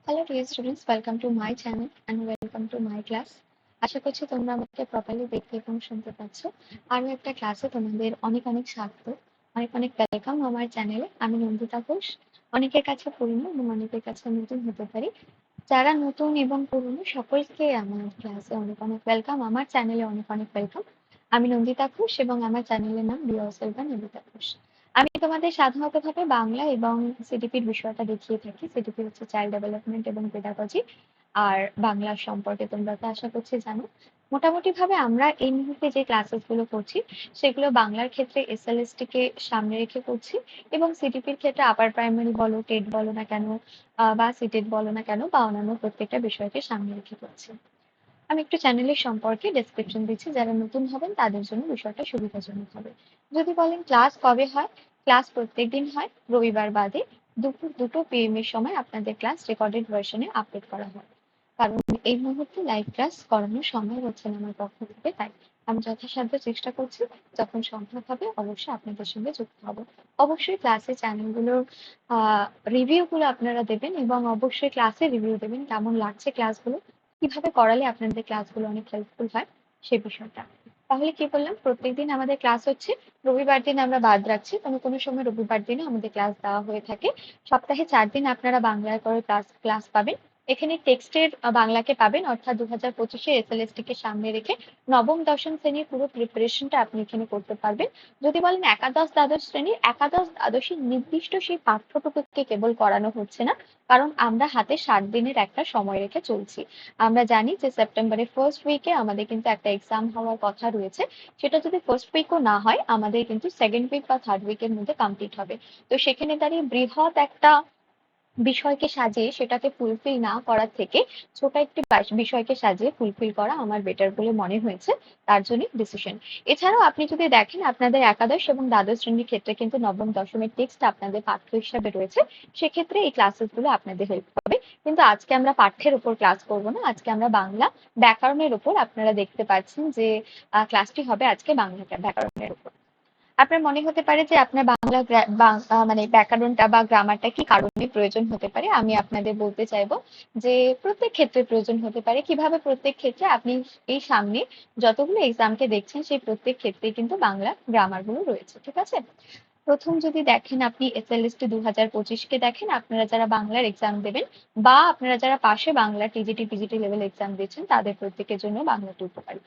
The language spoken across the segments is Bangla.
Hello dear students, welcome to my channel and welcome to my class. আশা করছি তোমরা আমাকে প্রপারলি দেখতে এবং শুনতে পাচ্ছ। আরো একটা ক্লাসে তোমাদের অনেক অনেক স্বাগত, অনেক অনেক ওয়েলকাম আমার চ্যানেলে। আমি নন্দিতা ঘোষ। অনেকের কাছে পুরনো এবং অনেকের কাছে নতুন হতে পারি। যারা নতুন এবং পুরনো সকলকে আমার ক্লাসে অনেক অনেক ওয়েলকাম, আমার চ্যানেলে অনেক অনেক ওয়েলকাম। আমি নন্দিতা ঘোষ এবং আমার চ্যানেলের নাম be yourself by Nandita Ghosh. আমি তোমাদের সাধারণতভাবে বাংলা এবং সিডিপির বিষয়টা দেখিয়ে থাকি। সিডিপি হচ্ছে চাইল্ড ডেভেলপমেন্ট এবং পেডাগজি। আর বাংলা সম্পর্কে তোমরা তো আশা করছি জানো। মোটামুটি ভাবে আমরা এই মুহূর্তে যে ক্লাসেস গুলো করছি সেগুলো বাংলার ক্ষেত্রে এসএলএসটি কে সামনে রেখে করছি এবং সিডিপির ক্ষেত্রে আপার প্রাইমারি বলো, টেট বলো না কেন বা সিটেট বলো না কেন বা অন্যান্য প্রত্যেকটা বিষয়কে সামনে রেখে করছি। আমি একটু চ্যানেলের সম্পর্কে ডেসক্রিপশন দিচ্ছি, যারা নতুন হবেন তাদের জন্য বিষয়টা সুবিধাজনক হবে। যদি বলেন ক্লাস কবে হয়, ক্লাস প্রত্যেকদিন হয় রবিবার বাদে দুপুর 2টো PM এর সময় আপনাদের ক্লাস রেকর্ডেড ভার্সনে আপলোড করা হয়। কারণ এই মুহূর্তে লাইভ ক্লাস করানোর সময় হচ্ছে না আমার পক্ষ থেকে, তাই আমি যথাসাধ্য চেষ্টা করছি যখন সম্ভব হবে অবশ্যই আপনাদের সঙ্গে যুক্ত হব। অবশ্যই ক্লাসের চ্যানেলগুলোর রিভিউ গুলো আপনারা দেবেন এবং অবশ্যই ক্লাসে রিভিউ দেবেন কেমন লাগছে ক্লাসগুলো, কিভাবে করালে আপনাদের ক্লাসগুলো অনেক হেল্পফুল হয় সেই বিষয়টা। তাহলে কি বললাম, প্রত্যেকদিন আমাদের ক্লাস হচ্ছে, রবিবার দিন আমরা বাদ রাখছি, কোনো কোনো সময় রবিবার দিনও আমাদের ক্লাস দেওয়া হয়ে থাকে। সপ্তাহে 4 দিন আপনারা বাংলায় করে ক্লাস পাবেন। এখানে টেক্সটের বাংলাকে পাবেন, অর্থাৎ 2025-এ এসএলএসটি কে সামনে রেখে নবম দশম শ্রেণীর পুরো প্রিপারেশনটা আপনি এখানে করতে পারবেন। যদি বলেন একাদশ দ্বাদশ শ্রেণীর, একাদশ দ্বাদশের নির্দিষ্ট সেই পাঠ্যটুকুকে কেবল করানো হচ্ছে না, কারণ আমরা হাতে 60 দিনের একটা সময় রেখে চলছি। আমরা জানি যে সেপ্টেম্বরের ফার্স্ট উইকে আমাদের কিন্তু একটা এক্সাম হওয়ার কথা রয়েছে। সেটা যদি ফার্স্ট উইকও না হয়, আমাদের কিন্তু সেকেন্ড উইক বা থার্ড উইকের মধ্যে কমপ্লিট হবে। তো সেখানে দাঁড়িয়ে বৃহৎ একটা বিষয়কে সাজিয়ে সেটাকে ফুলফিল না করার থেকে ছোট একটি বিষয়কে সাজিয়ে ফুলফিল করা আমার বেটার বলে মনে হয়েছে, তার জন্য ডিসিশন। এছাড়াও আপনি যদি দেখেন আপনাদের একাদশ এবং দ্বাদশ শ্রেণীর ক্ষেত্রে কিন্তু নবম দশমের টেক্সট আপনাদের পাঠ্য হিসাবে রয়েছে, সেক্ষেত্রে এই ক্লাসেস গুলো আপনাদের হেল্প হবে। কিন্তু আজকে আমরা পাঠ্যের উপর ক্লাস করব না, আজকে আমরা বাংলা ব্যাকরণের উপর, আপনারা দেখতে পাচ্ছেন যে ক্লাসটি হবে আজকে বাংলা ব্যাকরণের উপর। আপনার মনে হতে পারে যে আপনার বাংলা মানে ব্যাকরণটা বা গ্রামারটা কি কারণে প্রয়োজন হতে পারে। আমি আপনাদের বলতে চাইবো যে প্রত্যেক ক্ষেত্রে প্রয়োজন হতে পারে। কিভাবে প্রত্যেক ক্ষেত্রে, আপনি এই সামনে যতগুলো এক্সামকে দেখছেন সেই প্রত্যেক ক্ষেত্রে কিন্তু বাংলা গ্রামার গুলো রয়েছে, ঠিক আছে। প্রথম যদি দেখেন আপনি এসএলএসটি 2025-কে দেখেন, আপনারা যারা বাংলার এক্সাম দেবেন বা আপনারা যারা পাশে Bangla TGT PGT level exam দিচ্ছেন তাদের প্রত্যেকের জন্য বাংলাটি উপকারী।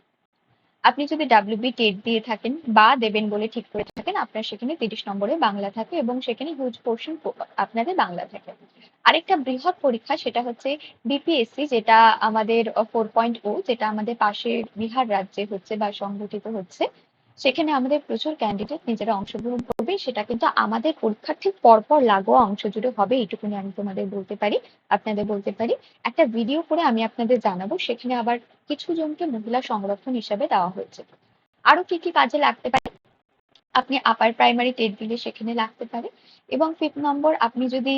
আপনি যদি ডাব্লিউবি টেট দিয়ে থাকেন বা দেবেন বলে ঠিক করে থাকেন, আপনার সেখানে 30 নম্বরে বাংলা থাকে এবং সেখানে হিউজ পোর্শন আপনাদের বাংলা থাকে। আরেকটা বৃহৎ পরীক্ষা সেটা হচ্ছে বিপিএসসি, যেটা আমাদের 4.0, যেটা আমাদের পাশের বিহার রাজ্যে হচ্ছে বা সংগঠিত হচ্ছে। সেখানে আমাদের প্রচুর ক্যান্ডিডেট নিজেরা অংশগ্রহণ করবে, সেটা কিন্তু আমাদের পরীক্ষার ঠিক পরপর লাগোয়া অংশ জুড়ে হবে, এইটুকুনি আমি তোমাদের বলতে পারি, আপনাদের বলতে পারি। একটা ভিডিও করে আমি আপনাদের জানাবো, সেখানে আবার কিছু জনকে মহিলা সংরক্ষণ হিসাবে দেওয়া হয়েছে। আরো কি কি কাজে লাগতে পারে, আপনি আপার প্রাইমারি টেট দিলে সেখানে লাগতে পারে। এবং 5 নম্বর আপনি যদি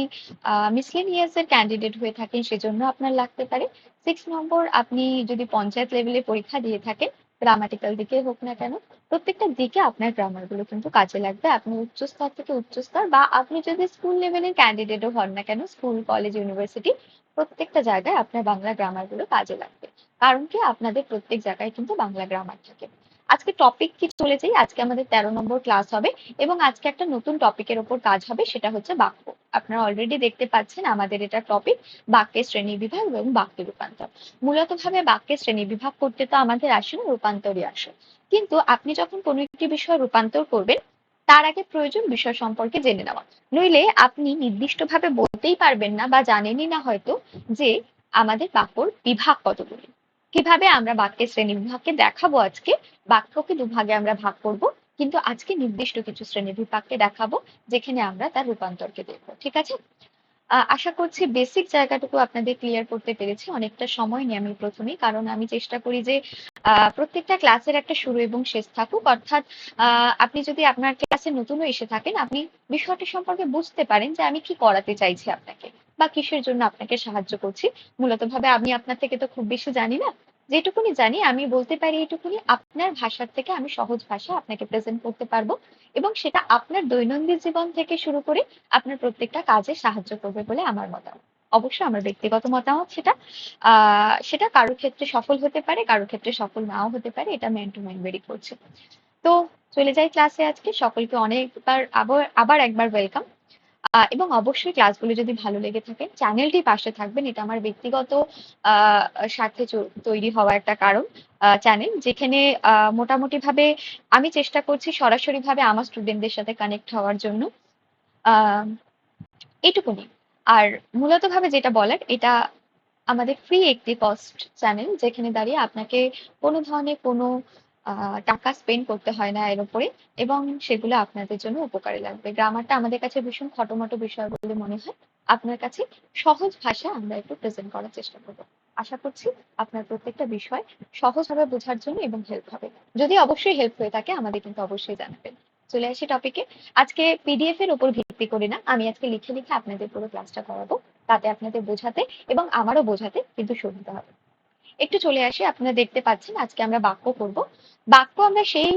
মিসলেনিয়াস এর ক্যান্ডিডেট হয়ে থাকেন সেজন্য আপনার লাগতে পারে। 6 নম্বর আপনি যদি পঞ্চায়েত লেভেলে পরীক্ষা দিয়ে থাকেন, গ্রামাটিক্যাল দিকে হোক না কেন, প্রত্যেকটা দিকে আপনার গ্রামার গুলো কিন্তু কাজে লাগবে। আপনি উচ্চস্তর থেকে উচ্চস্তর বা আপনি যদি স্কুল লেভেলের ক্যান্ডিডেটও হন না কেন, স্কুল কলেজ ইউনিভার্সিটি প্রত্যেকটা জায়গায় আপনার বাংলা গ্রামার গুলো কাজে লাগবে। কারণ কি, আপনাদের প্রত্যেক জায়গায় কিন্তু বাংলা গ্রামার থাকে। আজকে টপিক কি চলে যাই, আজকে আমাদের 13 নম্বর ক্লাস হবে এবং আজকে একটা নতুন টপিকের ওপর কাজ হবে, সেটা হচ্ছে বাক্য। আপনারা অলরেডি দেখতে পাচ্ছেন আমাদের এটা টপিক, বাক্যের শ্রেণী বিভাগ এবং বাক্য রূপান্তর। মূলত ভাবে বাক্যের শ্রেণী বিভাগ করতে তো আমাদের আসে না, রূপান্তরই আসে। কিন্তু আপনি যখন কোনো একটি বিষয় রূপান্তর করবেন, তার আগে প্রয়োজন বিষয় সম্পর্কে জেনে নেওয়া। নইলে আপনি নির্দিষ্টভাবে বলতেই পারবেন না বা জানেনই না হয়তো যে আমাদের বাক্যর বিভাগ কতগুলি। কিভাবে আমরা বাক্যের শ্রেণী বিভাগকে দেখাবো আজকে, বাক্যকে দুভাগে আমরা ভাগ করব, কিন্তু আজকে নির্দিষ্ট কিছু শ্রেণী বিভাগকে দেখাবো যেখানে আমরা তার রূপান্তরকে দেখবো, ঠিক আছে। আশা করছি বেসিক জায়গাটুকু আপনাদের ক্লিয়ার করতে পেরেছি। অনেকটা সময় নিয়ে আমি প্রথমেই, কারণ আমি চেষ্টা করি যে প্রত্যেকটা ক্লাসের একটা শুরু এবং শেষ থাকুক, অর্থাৎ আপনি যদি আপনার ক্লাসে নতুনও এসে থাকেন, আপনি বিষয়টি সম্পর্কে বুঝতে পারেন যে আমি কি করাতে চাইছি আপনাকে বা কিসের জন্য আপনাকে সাহায্য করছি। মূলত ভাবে আমি আপনার থেকে তো খুব বেশি জানি না, যেটুকুনি জানি আমি বলতে পারি এইটুকুনি, আপনার ভাষার থেকে আমি সহজ ভাষা আপনাকে প্রেজেন্ট করতে পারবো এবং সেটা আপনার দৈনন্দিন জীবন থেকে শুরু করে আপনার প্রত্যেকটা কাজে সাহায্য করবে বলে আমার মতামত। অবশ্যই আমার ব্যক্তিগত মতামত সেটা। সেটা কারোর ক্ষেত্রে সফল হতে পারে, কারোর ক্ষেত্রে সফল নাও হতে পারে। এটা ম্যান টু ম্যান ভেরি করছে। তো চলে যাই ক্লাসে আজকে। সকলকে অনেকবার আবার আবার একবার ওয়েলকাম। এবং অবশ্যই ক্লাসগুলো যদি ভালো লেগে থাকে চ্যানেলটি পাশে থাকবেন। এটা আমার ব্যক্তিগত স্বার্থে তৈরি হওয়া একটা কারণ চ্যানেল, যেখানে মোটামুটি ভাবে আমি চেষ্টা করছি সরাসরি ভাবে আমার স্টুডেন্টদের সাথে কানেক্ট হওয়ার জন্য। আহ এটুকুনি। আর মূলত ভাবে যেটা বলার, এটা আমাদের ফ্রি একটি কস্ট চ্যানেল, যেখানে দাঁড়িয়ে আপনাকে কোনো ধরনের কোনো টাকা স্পেন্ড করতে হয় না এর উপরে, এবং সেগুলো আপনাদের জন্য উপকারে লাগবে। গ্রামারটা আমাদের কাছে ভীষণ খটোমটো বিষয় বলে মনে হয়, আপনার কাছে সহজ ভাষায় আমরা একটু প্রেজেন্ট করার চেষ্টা করবো। আশা করছি আপনার প্রত্যেকটা বিষয় সহজভাবে বোঝার জন্য এবং হেল্প হবে। যদি অবশ্যই হেল্প হয়ে থাকে আমাদের কিন্তু অবশ্যই জানাবেন। চলে আসি টপিকে। আজকে পিডিএফ এর উপর ভিত্তি করে না, আমি আজকে লিখে লিখে আপনাদের পুরো ক্লাসটা করাবো, তাতে আপনাদের বোঝাতে এবং আমারও বোঝাতে কিন্তু সুবিধা হবে। একটু চলে আসি। আপনারা দেখতে পাচ্ছেন আজকে আমরা বাক্য করব। বাক্য আমরা সেই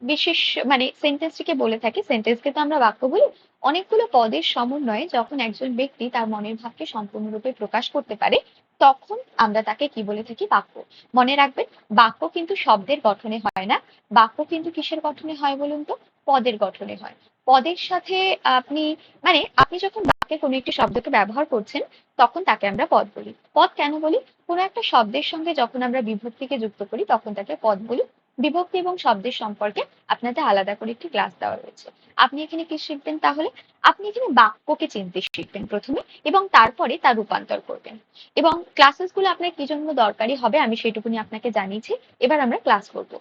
বিশেষ মানে সেন্টেন্সটিকে বলে থাকি, সেন্টেন্সকে তো আমরা বাক্য বলি। অনেকগুলো পদের সমন্বয়ে যখন একজন ব্যক্তি তার মনের ভাবকে সম্পূর্ণরূপে প্রকাশ করতে পারে, তখন আমরা তাকে কি বলে থাকি? বাক্য। মনে রাখবেন, বাক্য কিন্তু শব্দের গঠনে হয় না। বাক্য কিন্তু কিসের গঠনে হয় বলুন তো? পদের গঠনে হয়। পদের সাথে আপনি মানে আপনি যখন বাক্যে কোনো একটি শব্দকে ব্যবহার করছেন, তখন তাকে আমরা পদ বলি। পদ কেন বলি? কোনো একটা শব্দের সঙ্গে যখন আমরা বিভক্তিকে যুক্ত করি তখন তাকে পদ বলি। বিভক্তি এবং শব্দের সম্পর্কে আপনাদের আলাদা করে একটি ক্লাস দেওয়া রয়েছে। আপনি এখানে কি শিখবেন তাহলে? আপনি এখানে বাক্যকে চিনতে শিখবেন প্রথমে, এবং তারপরে তার রূপান্তর করবেন। এবং ক্লাসেস গুলো আপনার কি জন্য দরকারি হবে আমি সেটুকুনি আপনাকে জানিয়েছি। এবার আমরা ক্লাস করব।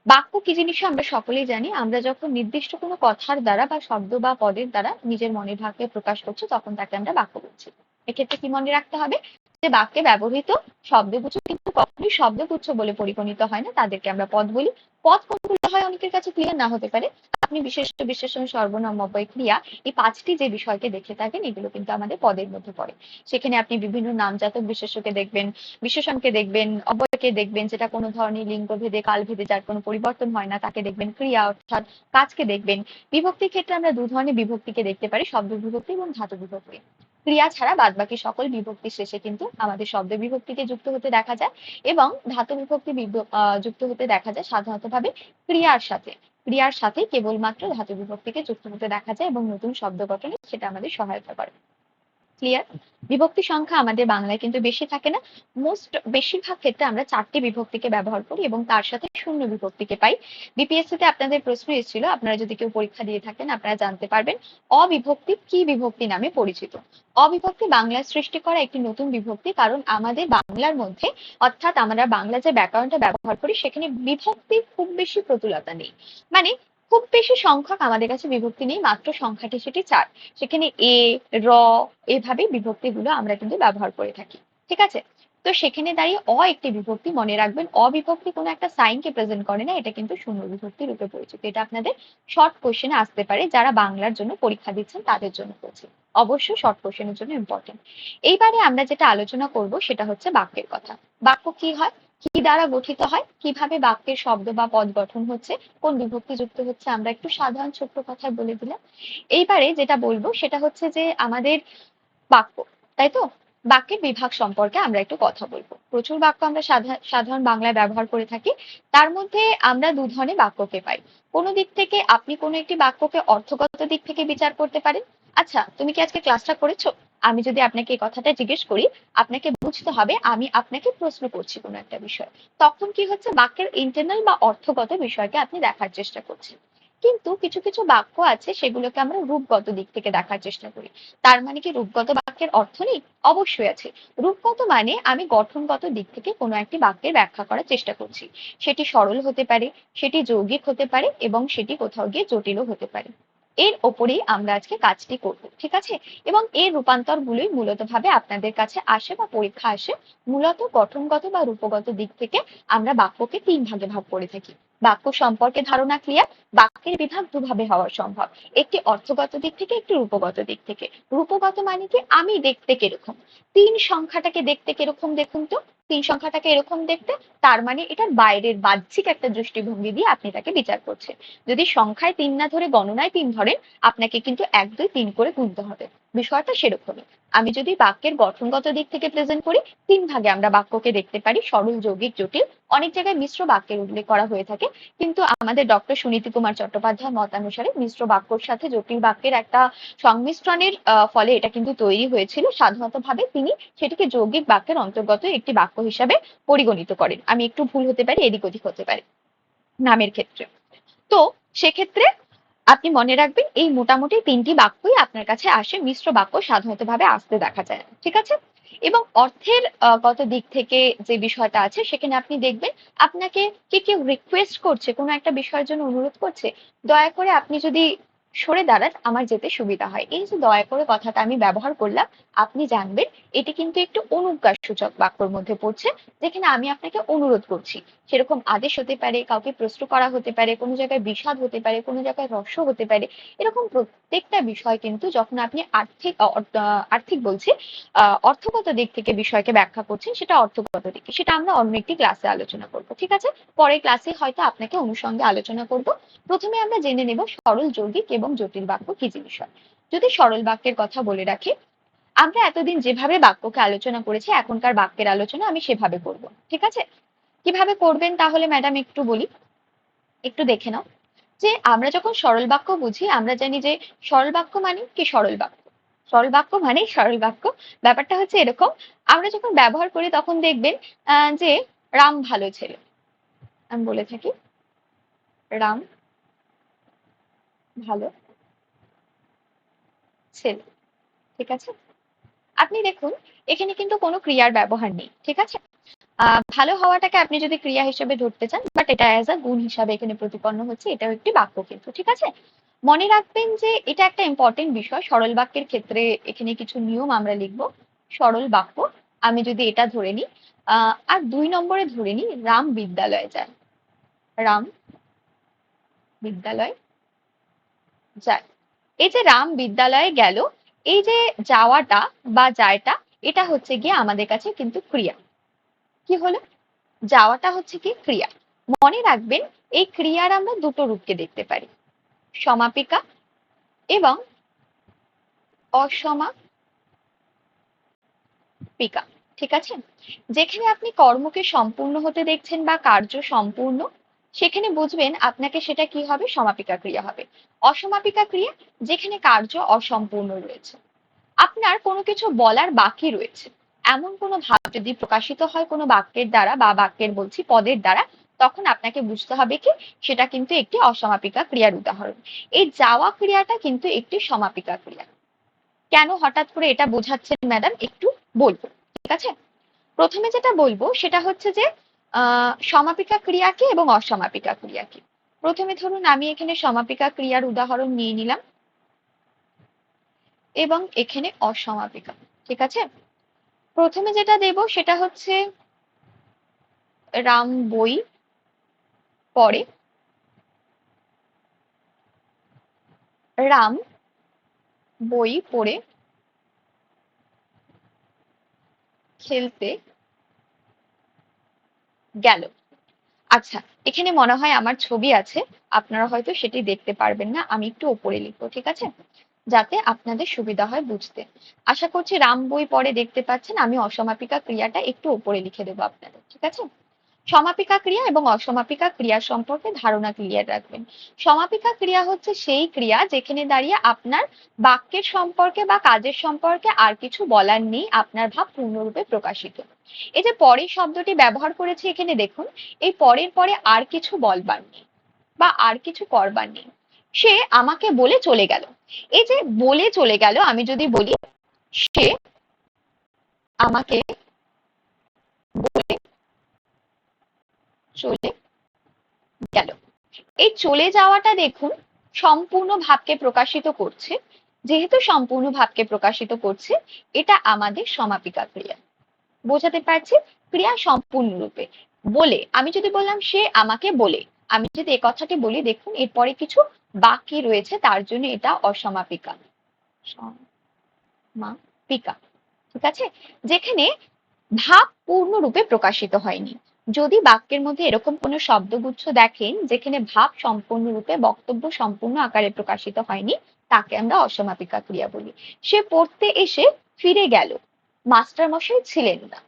বাক্য কি জিনিস আমরা সকলেই জানি। আমরা যখন নির্দিষ্ট কোনো কথার দ্বারা বা শব্দ বা পদের দ্বারা নিজের মনের ভাবকে প্রকাশ করছি, তখন তাকে আমরা বাক্য বলছি। এক্ষেত্রে কি মনে রাখতে হবে? যে বাক্যে ব্যবহৃত শব্দগুচ্ছ কিন্তু কখনোই শব্দগুচ্ছ বলে পরিগণিত হয় না, তাদেরকে আমরা পদ বলি। পদ কোনগুলো হয় অনেকের কাছে ক্লিয়ার না হতে পারে। আপনি বিশেষণ, বিশেষণ, সর্বনাম, অব্যয়, ক্রিয়া, এই 5টি যে বিষয়কে দেখে থাকেন, এগুলো কিন্তু আমাদের পদের মধ্যে পড়ে। সেখানে আপনি বিভিন্ন নামজাতক বিশেষ্যকে দেখবেন, বিশেষণকে দেখবেন, অব্যয়কে দেখবেন যেটা কোনো ধরনের লিঙ্গ ভেদে, কাল ভেদে যার কোনো পরিবর্তন হয় না তাকে দেখবেন, ক্রিয়া অর্থাৎ কাজকে দেখবেন। বিভক্তির ক্ষেত্রে আমরা 2 ধরনের বিভক্তিকে দেখতে পারি, শব্দ বিভক্তি এবং ধাতু বিভক্তি। ক্রিয়া ছাড়া বাদবাকি সকল বিভক্তির শেষে কিন্তু আমাদের শব্দ বিভক্তিকে যুক্ত হতে দেখা যায়, এবং ধাতু বিভক্তি যুক্ত হতে দেখা যায় সাধারণত ভাবে ক্রিয়ার সাথে। ক্রিয়ার সাথে কেবলমাত্র ধাতু বিভক্তিকে যুক্ত হতে দেখা যায়, এবং নতুন শব্দ গঠনে সেটা আমাদের সহায়তা করে। ক্লিয়ার? বিভক্তি সংখ্যা আমাদের বাংলায় কিন্তু বেশি থাকে না। বেশিরভাগ ক্ষেত্রে আমরা 4টি বিভক্তিকে ব্যবহার করি এবং তার সাথে শূন্য বিভক্তিকে পাই। বিপিএসসি তে আপনাদের প্রশ্ন এসেছিল, আপনারা যদি কেউ পরীক্ষা দিয়ে থাকেন আপনারা জানতে পারবেন অবিভক্তি কি বিভক্তি নামে পরিচিত। অবিভক্তি বাংলায় সৃষ্টি করা একটি নতুন বিভক্তি, কারণ আমাদের বাংলার মধ্যে অর্থাৎ আমরা বাংলা যে ব্যাকরণটা ব্যবহার করি সেখানে বিভক্তির খুব বেশি প্রতুলতা নেই। মানে খুব বেশি সংখ্যক আমাদের কাছে বিভক্তি নেই, মাত্র সংখ্যাটি সেটি 4। সেখানে এ, র, এভাবে বিভক্তিগুলো আমরা কিন্তু ব্যবহার করে থাকি। ঠিক আছে? তো সেখানে দাঁড়িয়ে একটি বিভক্তি। মনে রাখবেন, অবিভক্তি কোনো একটা সাইনকে প্রেজেন্ট করে না, এটা কিন্তু শূন্য বিভক্তি রূপে পরিচিত। এটা আপনাদের শর্ট কোশ্চেনে আসতে পারে, যারা বাংলার জন্য পরীক্ষা দিচ্ছেন তাদের জন্য বলছি। অবশ্যই শর্ট কোশ্চেনের জন্য ইম্পর্টেন্ট। এইবারে আমরা যেটা আলোচনা করব সেটা হচ্ছে বাক্যের কথা। বাক্য কি হয়, কি দ্বারা গঠিত হয়, কিভাবে বাক্যের শব্দ বা পদ গঠন হচ্ছে, কোন বিভক্তি যুক্ত হচ্ছে, আমরা একটু সাধারণ ছোট্ট কথায় বলে দিলাম। এইবারে যেটা বলবো সেটা হচ্ছে যে আমাদের বাক্য, তাই তো? বাক্যের বিভাগ সম্পর্কে আমরা একটু কথা বলবো। প্রচুর বাক্য আমরা সাধারণ বাংলায় ব্যবহার করে থাকি। তার মধ্যে আমরা 2 ধরনের বাক্যকে পাই। কোনো দিক থেকে আপনি কোনো একটি বাক্যকে অর্থগত দিক থেকে বিচার করতে পারেন। আচ্ছা, তুমি কি আজকে ক্লাসটা করেছো? আমি যদি আপনাকে এই কথাটা জিজ্ঞেস করি, আপনাকে বুঝতে হবে আমি আপনাকে প্রশ্ন করছি কোনো একটা বিষয়। তখন কি হচ্ছে, বাক্যের ইন্টারনাল বা অর্থগত বিষয়কে আপনি দেখার চেষ্টা করছেন। কিন্তু কিছু কিছু বাক্য আছে সেগুলোকে আমরা রূপগত দিক থেকে দেখার চেষ্টা করি। তার মানে কি রূপগত বাক্যের অর্থ নেই? অবশ্যই আছে। রূপগত মানে আমি গঠনগত দিক থেকে কোনো একটি বাক্যের ব্যাখ্যা করার চেষ্টা করছি। সেটি সরল হতে পারে, সেটি যৌগিক হতে পারে, এবং সেটি কোথাও গিয়ে জটিলও হতে পারে। এর ওপরেই আমরা আজকে কাজটি করব, ঠিক আছে? এবং এর রূপান্তর গুলোই মূলত ভাবে আপনাদের কাছে আসে বা পরীক্ষা আসে। মূলত গঠনগত বা রূপগত দিক থেকে আমরা বাক্যকে 3 ভাগে ভাগ করে থাকি। বাক্য সম্পর্কে ধারণা ক্লিয়ার? বাক্যের বিভাগ 2 ভাবে হওয়া সম্ভব, একটি অর্থগত দিক থেকে, একটি রূপগত দিক থেকে। রূপগত মানে কি, আমি দেখতে কিরকম। 3 সংখ্যাটাকে দেখতে কিরকম দেখুন তো। 3 সংখ্যাটাকে এরকম দেখতে, তার মানে এটার বাইরের বাহ্যিক একটা দৃষ্টিভঙ্গি দিয়ে আপনি তাকে বিচার করছেন। যদি সংখ্যায় 3 না ধরে গণনায় 3 ধরেন, আপনাকে কিন্তু 1 2 3 করে গুনতে হবে। বিষয়টা সেরকমই। আমি যদি বাক্যের গঠনগত দিক থেকে প্রেজেন্ট করি, ৩ ভাগে আমরা বাক্যকে দেখতে পারি: সরল, যৌগিক, জটিল। অনেক জায়গায় মিশ্র বাক্যের উল্লেখ করা হয়ে থাকে, কিন্তু আমাদের ডক্টর সুনীতি কুমার চট্টোপাধ্যায়ের মতানুসারে মিশ্র বাক্যর সাথে জটিল বাক্যের একটা সংমিশ্রণের ফলে এটা কিন্তু তৈরি হয়েছিল। সাধারণত ভাবে তিনি সেটিকে যৌগিক বাক্যের অন্তর্গত একটি বাক্য হিসাবে পরিগণিত করেন। আমি একটু ভুল হতে পারি, এদিক ওদিক হতে পারে নামের ক্ষেত্রে। তো সেক্ষেত্রে আপনি মনে রাখবেন এই মোটামুটি ৩টি বাক্যই আপনার কাছে আসে, মিশ্র বাক্য সাধারণত ভাবে আসতে দেখা যায় না, ঠিক আছে? এবং অর্থের গত দিক থেকে যে বিষয়টা আছে সেখানে আপনি দেখবেন আপনাকে কে কেউ রিকোয়েস্ট করছে, কোনো একটা বিষয়ের জন্য অনুরোধ করছে, দয়া করে আপনি যদি সরে দাঁড়ান আমার যেতে সুবিধা হয়। এই যে দয়া করে কথাটা আমি ব্যবহার করলাম, আপনি জানবেন এটি কিন্তু একটু অনুজ্ঞা সূচক বাক্যর মধ্যে পড়ছে, যেখানে আমি আপনাকে অনুরোধ করছি। সেরকম আদেশ হতে পারে, কাউকে প্রশ্ন করা হতে পারে, কোনো জায়গায় বিষাদ হতে পারে, কোনো জায়গায় রস্য হতে পারে। এরকম প্রত্যেকটা বিষয় কিন্তু যখন আপনি আর্থিক বলছি অর্থগত দিক থেকে বিষয়কে ব্যাখ্যা করছেন, সেটা অর্থগত দিকে, সেটা আমরা অন্য একটি ক্লাসে আলোচনা করব, ঠিক আছে? পরের ক্লাসে হয়তো আপনাকে অনুষঙ্গে আলোচনা করব। প্রথমে আমরা জেনে নেব সরল, যৌগিক এবং জটিল বাক্য কি জিনিস হয়। যদি সরল বাক্যের কথা বলে রাখি, আমরা এতদিন যেভাবে বাক্যকে আলোচনা করেছি, এখনকার বাক্যের আলোচনা আমি সেভাবে করব, ঠিক আছে? কিভাবে করবেন তাহলে ম্যাডাম একটু বলি, একটু দেখে নাও। যে আমরা যখন সরল বাক্য বুঝি, আমরা জানি যে সরল বাক্য মানে কি? সরল বাক্য, সরল বাক্য মানে সরল বাক্য। ব্যাপারটা হচ্ছে এরকম, আমরা যখন ব্যবহার করি তখন দেখবেন যে রাম ভালো ছেলে, আমি বলে থাকি রাম ভালো ছেলে, ঠিক আছে? আপনি দেখুন এখানে কিন্তু কোনো ক্রিয়ার ব্যবহার নেই, ঠিক আছে? ভালো হওয়াটাকে আপনি যদি ক্রিয়া হিসেবে ধরতে চান, বাট এটা অ্যাজ আ গুণ হিসাবে এখানে প্রতিপন্ন হচ্ছে, এটাও একটি বাক্য কিন্তু, ঠিক আছে? মনে রাখবেন যে এটা একটা ইম্পর্টেন্ট বিষয়। সরল বাক্যের ক্ষেত্রে এখানে কিছু নিয়ম আমরা লিখব। সরল বাক্য আমি যদি এটা ধরে নিই, আর ২ নম্বরে ধরে নিই রাম বিদ্যালয়ে যায়, রাম বিদ্যালয়ে যায়। এই যে রাম বিদ্যালয়ে গেল, এই যে যাওয়াটা বা যায়টা, এটা হচ্ছে গিয়ে আমাদের কাছে কিন্তু ক্রিয়া। কি হলো? যাওয়াটা হচ্ছে কি ক্রিয়া। মনে রাখবেন এই ক্রিয়ার আমরা দুটো রূপকে দেখতে পারি, সমাপিকা এবং অসমাপিকা, ঠিক আছে? যেখানে আপনি কর্মকে সম্পূর্ণ হতে দেখছেন বা কার্য সম্পূর্ণ, সেখানে বুঝবেন আপনাকে সেটা কি হবে? সমাপিকা ক্রিয়া হবে। অসমাপিকা ক্রিয়া যেখানে কার্য অসম্পূর্ণ রয়েছে, আপনার কোনো কিছু বলার বাকি রয়েছে, এমন কোনো ভাব যদি প্রকাশিত হয় কোনো বাক্যের দ্বারা, বা বাক্যের বলছি পদের দ্বারা, তখন আপনাকে বুঝতে হবে কি সেটা কিন্তু একটি অসমাপিকা ক্রিয়ার উদাহরণ। এই যাওয়া ক্রিয়াটা কিন্তু একটি সমাপিকা ক্রিয়া। কেন হঠাৎ করে এটা বোঝাচ্ছেন ম্যাডাম একটু বলবো, ঠিক আছে? প্রথমে যেটা বলবো সেটা হচ্ছে যে সমাপিকা ক্রিয়া কি এবং অসমাপিকা ক্রিয়া কি। প্রথমে ধরুন আমি এখানে সমাপিকা ক্রিয়ার উদাহরণ নিয়ে নিলাম এবং এখানে অসমাপিকা, ঠিক আছে? প্রথমে যেটা দেব সেটা হচ্ছে রাম বই পড়ে, রাম বই পড়ে খেলতে গেল। আচ্ছা, এখানে মনে হয় আমার ছবি আছে, আপনারা হয়তো সেটি দেখতে পারবেন না, আমি একটু ওপরে লিখবো, ঠিক আছে? যাতে আপনাদের সুবিধা হয় বুঝতে। আশা করছি রাম বই পড়ে দেখতে পাচ্ছেন, আমি অসমাপিকা ক্রিয়াটা একটু ওপরে লিখে দেবো আপনাদের, ঠিক আছে? সমাপিকা ক্রিয়া এবং অসমাপিকা ক্রিয়া সম্পর্কে ধারণা ক্লিয়ার রাখবেন। সমাপিকা ক্রিয়া হচ্ছে সেই ক্রিয়া যেখানে দাঁড়িয়ে আপনার বাক্যের সম্পর্কে বা কাজের সম্পর্কে আর কিছু বলার নেই, আপনার ভাব পূর্ণরূপে প্রকাশিত। এই যে পরের শব্দটি ব্যবহার করেছি এখানে দেখুন, এই পরের পরে আর কিছু বলবার নেই বা আর কিছু করবার নেই, সে আমাকে বলে চলে গেল। এই যে বলে চলে গেল, আমি যদি বলি সে আমাকে বলে চলে গেল, এই চলে যাওয়াটা দেখুন সম্পূর্ণ ভাবকে প্রকাশিত করছে। যেহেতু সম্পূর্ণ ভাবকে প্রকাশিত করছে, এটা আমাদের সমাপিকা ক্রিয়া। বোঝাতে পারছি? ক্রিয়া সম্পূর্ণ রূপে। বলে আমি যদি বললাম সে আমাকে বলে, আমি যদি এ কথাটি বলি, দেখুন এরপরে কিছু বাকি রয়েছে, তার জন্য এটা অসমাপিকা, সমাপিকা, ঠিক আছে? যেখানে ভাব পূর্ণরূপে প্রকাশিত হয়নি। যদি বাক্যের মধ্যে এরকম কোনো শব্দগুচ্ছ দেখেন যেখানে ভাব সম্পূর্ণরূপে, বক্তব্য সম্পূর্ণ আকারে প্রকাশিত হয়নি, তাকে আমরা অসমাপিকা ক্রিয়া বলি। সে পড়তে এসে ফিরে গেল, মাস্টার মশাই ছিলেন না।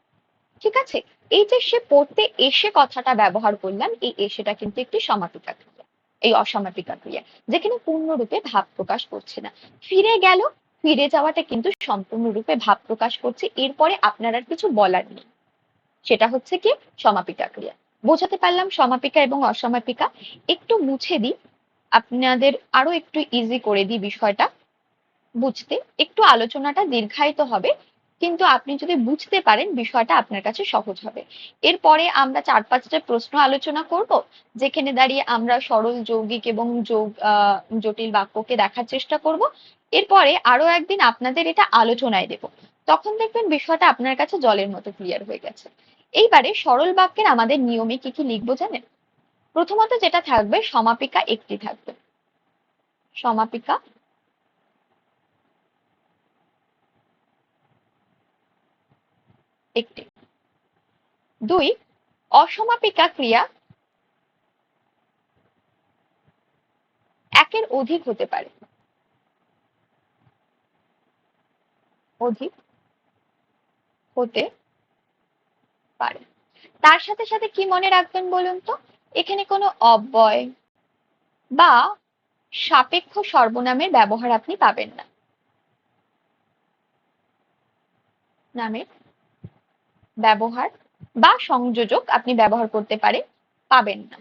ঠিক আছে, এই যে সে পড়তে এসে কথাটা ব্যবহার করলাম, এই এসেটা কিন্তু একটি সমাপিকা ক্রিয়া, এই অসমাপিকা ক্রিয়া, যেখানে পূর্ণরূপে ভাব প্রকাশ করছে না। ফিরে গেল, ফিরে যাওয়াটা কিন্তু সম্পূর্ণরূপে ভাব প্রকাশ করছে, এরপরে আপনার আর কিছু বলার নেই, সেটা হচ্ছে কি সমাপিকা ক্রিয়া। বোঝাতে পারলাম সমাপিকা এবং অসমাপিকা? একটু মুছে দিই, আপনাদের আরো একটু ইজি করে দিই বিষয়টা বুঝতে। একটু আলোচনাটা দীর্ঘায়িত হবে, কিন্তু আপনি যদি বুঝতে পারেন বিষয়টা আপনার কাছে সহজ হবে। এরপরে আমরা 4-5টা প্রশ্ন আলোচনা করব, যেখানে দাঁড়িয়ে আমরা সরল, যৌগিক এবং জটিল বাক্যকে দেখার চেষ্টা করব। এরপরে আরো একদিন আপনাদের এটা আলোচনায় দেব, তখন দেখবেন বিষয়টা আপনার কাছে জলের মতো ক্লিয়ার হয়ে গেছে। এইবারে সরল বাক্যের আমাদের নিয়মে কি কি লিখবো জানেন? প্রথমত যেটা থাকবে, সমাপিকা একটি থাকবে, সমাপিকা একটি। 2, অসমাপিকা ক্রিয়া একের অধিক হতে পারে, অধিক হতে পারে। তার সাথে সাথে কি মনে রাখবেন বলুন তো? এখানে কোনো অব্যয় বা সাপেক্ষ সর্বনামের ব্যবহার আপনি পাবেন না, নামের ব্যবহার বা সংযোজক আপনি ব্যবহার করতে পাবেন না।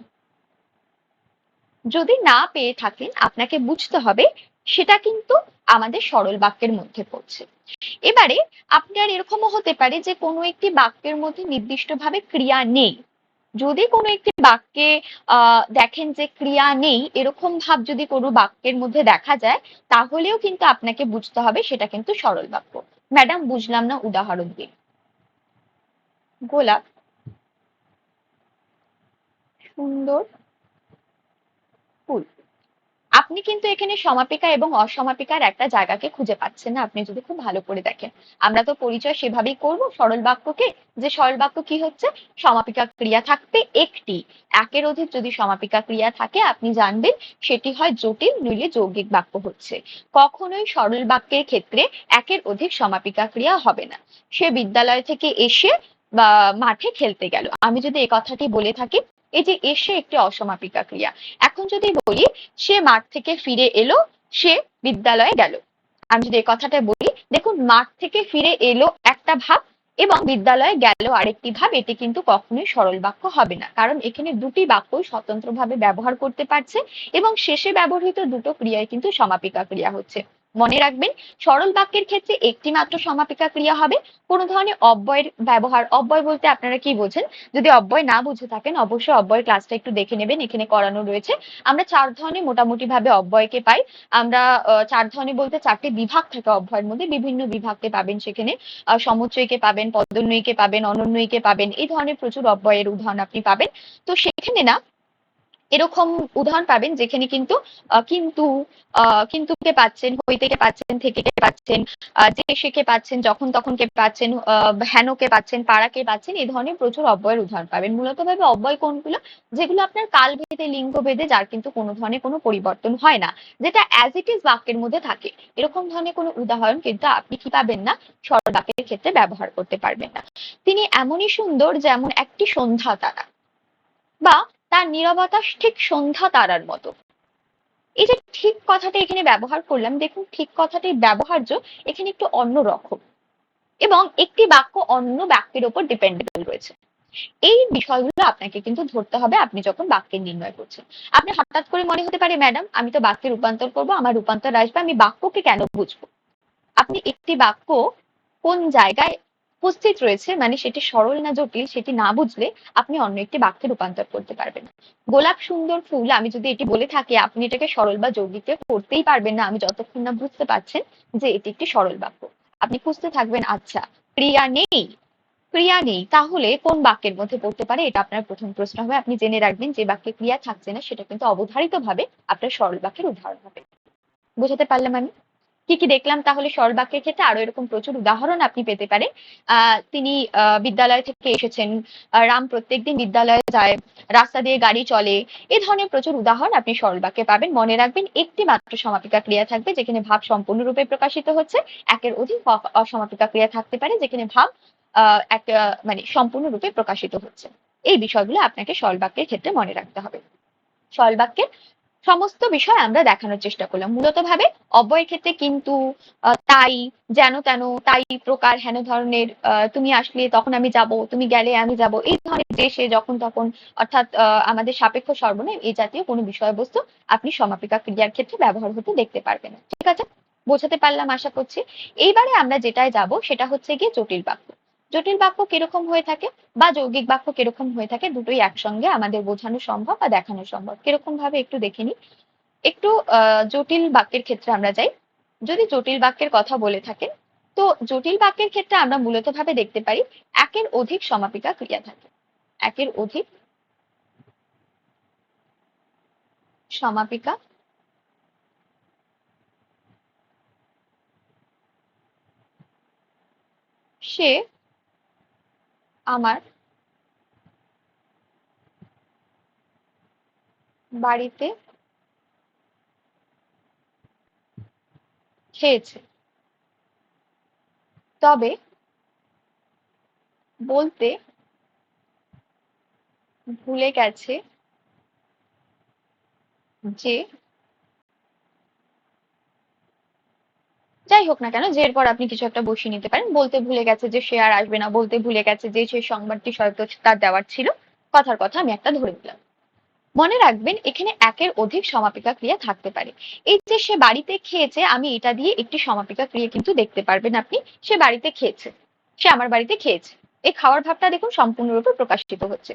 যদি না পেয়ে থাকেন, আপনাকে বুঝতে হবে সেটা কিন্তু আমাদের সরল বাক্যের মধ্যে পড়ছে। এবারে আপনার এরকমও হতে পারে যে কোনো একটি বাক্যের মধ্যে নির্দিষ্টভাবে ক্রিয়া নেই। যদি কোনো একটি বাক্যে দেখেন যে ক্রিয়া নেই, এরকম ভাব যদি কোনো বাক্যের মধ্যে দেখা যায়, তাহলেও কিন্তু আপনাকে বুঝতে হবে সেটা কিন্তু সরল বাক্য। ম্যাডাম বুঝলাম না, উদাহরণ দিন। গোলাপ সুন্দর ফুল। আপনি কিন্তু এখানে সমাপিকা এবং অসমাপিকার একটা জায়গাকে খুঁজে পাচ্ছেন না, আপনি যদি খুব ভালো করে দেখেন। আমরা তো পরিচয় সেভাবেই করব সরল বাক্যকে, যে সরল বাক্য কি হচ্ছে, সমাপিকা ক্রিয়া থাকবে একটি, একের অধিক যদি সমাপিকা ক্রিয়া থাকে আপনি জানবেন সেটি হয় জটিল নইলে যৌগিক বাক্য হচ্ছে। কখনোই সরল বাক্যের ক্ষেত্রে একের অধিক সমাপিকা ক্রিয়া হবে না। সে বিদ্যালয় থেকে এসে বা মাঠে খেলতে গেল, আমি যদি এই কথাটি বলে থাকি, এই যে এসে একটি অসমাপিকা ক্রিয়া। এখন যদি বলি সে মাঠ থেকে ফিরে এলো, সে বিদ্যালয়ে গেল, আমি যদি এই কথাটা বলি, দেখুন মাঠ থেকে ফিরে এলো একটা ভাব এবং বিদ্যালয়ে গেল আরেকটি ভাব, এটি কিন্তু কখনোই সরল বাক্য হবে না, কারণ এখানে দুটি বাক্যই স্বতন্ত্রভাবে ব্যবহার করতে পারছে এবং শেষে ব্যবহৃত দুটো ক্রিয়ায় কিন্তু সমাপিকা ক্রিয়া হচ্ছে। মনে রাখবেন, সরল বাক্যের ক্ষেত্রে একটি মাত্র সমাপিকা ক্রিয়া হবে। কোনো ধরনের অব্যয়ের ব্যবহার, অব্যয় বলতে আপনারা কি বোঝেন? যদি অব্যয় না বুঝে থাকেন, অবশ্যই অব্যয়ের ক্লাসটা একটু দেখে নেবেন, এখানে করানো রয়েছে। আমরা 4 ধরনের মোটামুটি ভাবে অব্যয়কে পাই। আমরা 4 ধরনের বলতে 4টি বিভাগ থাকে অব্যয়ের মধ্যে, বিভিন্ন বিভাগকে পাবেন সেখানে। সমুচ্চয়কে পাবেন, পদোন্নয়ীকে পাবেন, অনন্যয়ীকে পাবেন, এই ধরনের প্রচুর অব্যয়ের উদাহরণ আপনি পাবেন। তো সেখানে না এরকম উদাহরণ পাবেন যেখানে কিন্তু কিন্তু কিন্তুকে পাচ্ছেন, হইতেকে পাচ্ছেন, থেকেকে পাচ্ছেন, যে সেকে পাচ্ছেন, যখন তখনকে পাচ্ছেন, হেনকে পাচ্ছেন, পাড়াকে পাচ্ছেন, এই ধরনের প্রচুর অব্যয়ের উদাহরণ পাবেন। মূলত ভাবে অব্যয় কোনগুলো? যেগুলো আপনার কাল ভেদে, লিঙ্গ ভেদে, যার কিন্তু কোনো ধরনের কোনো পরিবর্তন হয় না, যেটা অ্যাজ ইট ইজ বাক্যের মধ্যে থাকে, এরকম ধরনের কোনো উদাহরণ কিন্তু আপনি কি পাবেন না, সরল বাক্যের ক্ষেত্রে ব্যবহার করতে পারবেন না। তিনি এমনই সুন্দর যেমন একটি সন্ধ্যা তারা, বা তার নীরবতা ঠিক সন্ধ্যা তারার মতো। এই যে ঠিক কথাটা এখানে ব্যবহার করলাম, দেখুন ঠিক কথাটির ব্যবহার্য এখানে একটু অন্যরকম এবং একটি বাক্য অন্য বাক্যের উপর ডিপেন্ডেবল রয়েছে। এই বিষয়গুলো আপনাকে কিন্তু ধরতে হবে আপনি যখন বাক্যের নির্ণয় করছেন। আপনি হঠাৎ করে মনে হতে পারে, ম্যাডাম আমি তো বাক্যে রূপান্তর করবো, আমার রূপান্তর আসবে, আমি বাক্যকে কেন বুঝবো? আপনি একটি বাক্য কোন জায়গায় উপস্থিত রয়েছে, মানে সেটি সরল না জটিল, সেটি না বুঝলে আপনি অন্য একটি বাক্যে রূপান্তর করতে পারবেন না। গোলাপ সুন্দর ফুল, আমি যদি এটি বলে থাকি, আপনি এটাকে সরল বা যৌগিকে করতেই পারবেন না আমি যতক্ষণ না বুঝতে পারছেন যে এটি একটি সরল বাক্য। আপনি খুঁজতে থাকবেন, আচ্ছা ক্রিয়া নেই, ক্রিয়া নেই, তাহলে কোন বাক্যের মধ্যে পড়তে পারে, এটা আপনার প্রথম প্রশ্ন হবে। আপনি জেনে রাখবেন যে বাক্যে ক্রিয়া থাকছে না সেটা কিন্তু অবধারিত ভাবে আপনার সরল বাক্যের উদাহরণ হবে। বুঝাতে পারলাম আমি? কি কি দেখলাম তাহলে সরল বাক্যের ক্ষেত্রে? আরো এরকম প্রচুর উদাহরণ আপনি পেতে পারেন। তিনি বিদ্যালয় থেকে এসেছেন, রাম প্রত্যেকদিন বিদ্যালয়ে যায়, রাস্তা দিয়ে গাড়ি চলে, এই ধরনের প্রচুর উদাহরণ আপনি সরল বাক্যে পাবেন। মনে রাখবেন একটি মাত্র সমাপিকা ক্রিয়া থাকবে যেখানে ভাব সম্পূর্ণরূপে প্রকাশিত হচ্ছে, একের অধিক অসমাপিকা ক্রিয়া থাকতে পারে যেখানে ভাব মানে সম্পূর্ণরূপে প্রকাশিত হচ্ছে। এই বিষয়গুলো আপনাকে সরল বাক্যের ক্ষেত্রে মনে রাখতে হবে। সরল বাক্যের সমস্ত বিষয় আমরা দেখানোর চেষ্টা করলাম। মূলত ভাবে অব্যয়ের ক্ষেত্রে কিন্তু, তাই, যেন তেন, তাই প্রকার, হেন ধরনের, তুমি আসলে তখন আমি যাব, তুমি গেলে আমি যাব, এই ধরনের যে সে যখন তখন, অর্থাৎ আমাদের সাপেক্ষ সর্বনাম এই জাতীয় কোনো বিষয়বস্তু আপনি সমাপিকা ক্রিয়ার ক্ষেত্রে ব্যবহার হতে দেখতে পারবেন না। ঠিক আছে, বোঝাতে পারলাম আশা করছি। এইবারে আমরা যেটায় যাব সেটা হচ্ছে গিয়ে জটিল বাক্য। জটিল বাক্য কিরকম হয়ে থাকে বা যৌগিক বাক্য কিরকম হয়ে থাকে, দুটোই একসঙ্গে আমাদের বোঝানো সম্ভব বা দেখানো সম্ভব। কিরকম ভাবে একটু দেখে নিই। একটু জটিল বাক্যের ক্ষেত্রে আমরা যাই। যদি জটিল বাক্যের কথা বলে থাকেন, তো জটিল বাক্যের ক্ষেত্রে আমরা মূলত ভাবে দেখতে পারি একের অধিক সমাপিকা ক্রিয়া থাকে। একের অধিক সমাপিকা সে আমার বাড়িতে খেয়েছে, তবে বলতে ভুলে গেছে যে, যাই হোক না কেন, যে এরপর আপনি কিছু একটা বসিয়ে নিতে পারেন। বলতে ভুলে গেছে যে সে আর আসবে না, বলতে ভুলে গেছে যে সেই সংবাদটি হয়তো তার দেওয়ার ছিল, কথার কথা আমি একটা ধরে দিলাম। মনে রাখবেন এখানে একের অধিক সমাপিকা ক্রিয়া থাকতে পারে। এই যে সে বাড়িতে খেয়েছে, আমি এটা দিয়ে একটি সমাপিকা ক্রিয়া কিন্তু দেখতে পারবেন আপনি। সে বাড়িতে খেয়েছে, সে আমার বাড়িতে খেয়েছে, এই খাওয়ার ভাবটা দেখুন সম্পূর্ণরূপে প্রকাশিত হচ্ছে।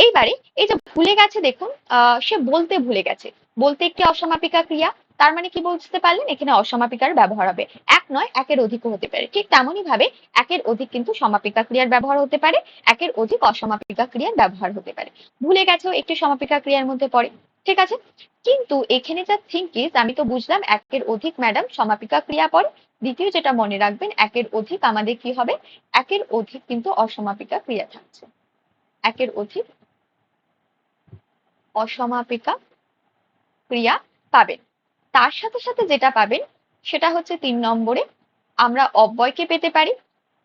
এইবারে এই যে ভুলে গেছে, দেখুন সে বলতে ভুলে গেছে, বলতে একটি অসমাপিকা ক্রিয়া। তার মানে কি বুঝতে পারলেন, এখানে অসমাপিকার ব্যবহার হবে। এক নয়, একের অধিকও হতে পারে। ঠিক তেমনই ভাবে একের অধিক কিন্তু সমাপিকা ক্রিয়ার ব্যবহার হতে পারে, একের অধিক অসমাপিকা ক্রিয়ার ব্যবহার হতে পারে। ভুলে গেছেও একটি সমাপিকা ক্রিয়ার মধ্যে পড়ে। ঠিক আছে, কিন্তু এখানে যা থিঙ্ক ইজ, আমি তো বুঝলাম একের অধিক ম্যাডাম সমাপিকা ক্রিয়া পড়ে। দ্বিতীয় যেটা মনে রাখবেন, একের অধিক আমাদের কি হবে, একের অধিক কিন্তু অসমাপিকা ক্রিয়া থাকছে। একের অধিক অসমাপিকা ক্রিয়া পাবেন। তার সাথে সাথে যেটা পাবেন সেটা হচ্ছে ৩ নম্বরে আমরা অব্যয়কে পেতে পারি,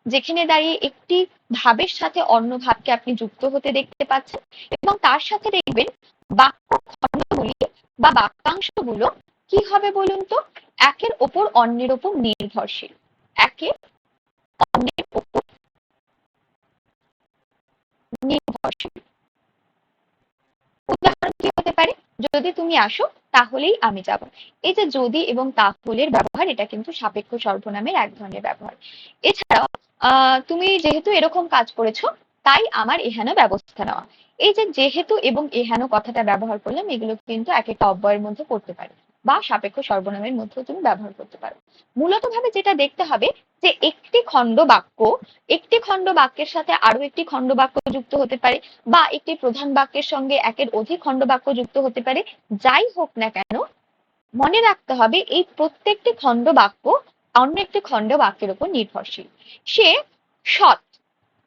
যেখানে দাঁড়িয়ে একটি ভাবের সাথে অন্য ভাবকে আপনি যুক্ত হতে দেখতে পাচ্ছেন, এবং তার সাথে দেখবেন বাক্য খণ্ডগুলি বা বাক্যাংশগুলো কি হবে বলুন তো, একের ওপর অন্যের ওপর নির্ভরশীল। একের অন্যের ওপর নির্ভরশীল। উদাহরণ কি হতে পারে, যদি তুমি আসো তাহলেই আমি যাব। এই যে যদি এবং তাহলের ব্যবহার, এটা কিন্তু সাপেক্ষ সর্বনামের এক ধরনের ব্যবহার। এছাড়াও তুমি যেহেতু এরকম কাজ করেছো, তাই আমার এহেন ব্যবস্থা নেওয়া। এই যে যেহেতু এবং এহেন কথাটা ব্যবহার করলাম, এগুলো কিন্তু এক একটা অব্যয়ের মধ্যে পড়তে পারে বা সাপেক্ষ সর্বনামের মধ্যেও তুমি ব্যবহার করতে পারো। মূলত ভাবে যেটা দেখতে হবে যে একটি খণ্ড বাক্যের সাথে আরো একটি খণ্ড বাক্য যুক্ত হতে পারে, বা একটি প্রধান বাক্যের সঙ্গে একের অধিক খণ্ড বাক্য যুক্ত হতে পারে। যাই হোক না কেন, মনে রাখতে হবে এই প্রত্যেকটি খণ্ড বাক্য অন্য একটি খণ্ড বাক্যের উপর নির্ভরশীল। সে সৎ,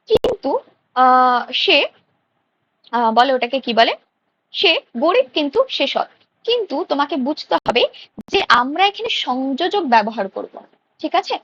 কিন্তু সে বলে ওটাকে কি বলে, সে গরিব কিন্তু সে সৎ। কিন্তু তোমাকে বুঝতে হবে যে আমরা এখানে সংযোজক ব্যবহার করব। ঠিক আছে,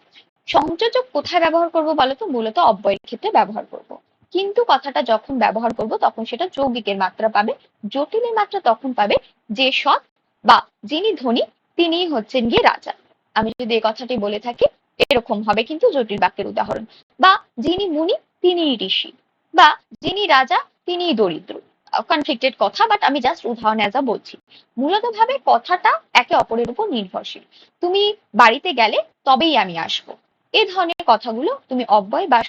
সংযোজক কোথায় ব্যবহার করব বলতো, মূলত অব্যয়ের ক্ষেত্রে ব্যবহার করব। কিন্তু কথাটা যখন ব্যবহার করব তখন সেটা যৌগিকের মাত্রা পাবে। জটিলের মাত্রা তখন পাবে যে সৎ বা যিনি ধনী তিনি হচ্ছেন গিয়ে রাজা। আমি যদি এই কথাটি বলে থাকি, এরকম হবে কিন্তু জটিল বাক্যের উদাহরণ। বা যিনি মুনি তিনি ঋষি, বা যিনি রাজা তিনি দরিদ্র। কনফ্লিক্টেড কথা, বাট আমি জাস্ট উদাহরণ এজ আ বলছি। মূলত ভাবে কথাটা একে অপরের উপর নির্ভরশীল। তুমি বাড়িতে গেলে তবেই আমি আসবো, এই ধরনের কথাগুলো তুমি অব্যয় বা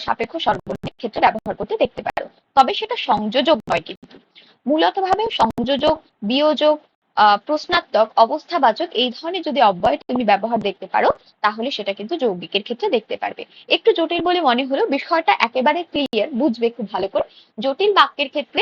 সাপেক্ষ সর্বনামের ক্ষেত্রে ব্যবহার করতে দেখতে পারো। তবে সেটা সংযোজক নয় কিন্তু। মূলত ভাবে সংযোজক, বিয়োজক, প্রশ্নাত্মক, অবস্থাবাচক এই ধরনের যদি অব্যয় তুমি ব্যবহার দেখতে পারো, তাহলে সেটা কিন্তু যৌগিকের ক্ষেত্রে দেখতে পারবে। একটু জটিল বলে মনে হলো, বিষয়টা একেবারে ক্লিয়ার, বুঝবে খুব ভালো করে। জটিল বাক্যের ক্ষেত্রে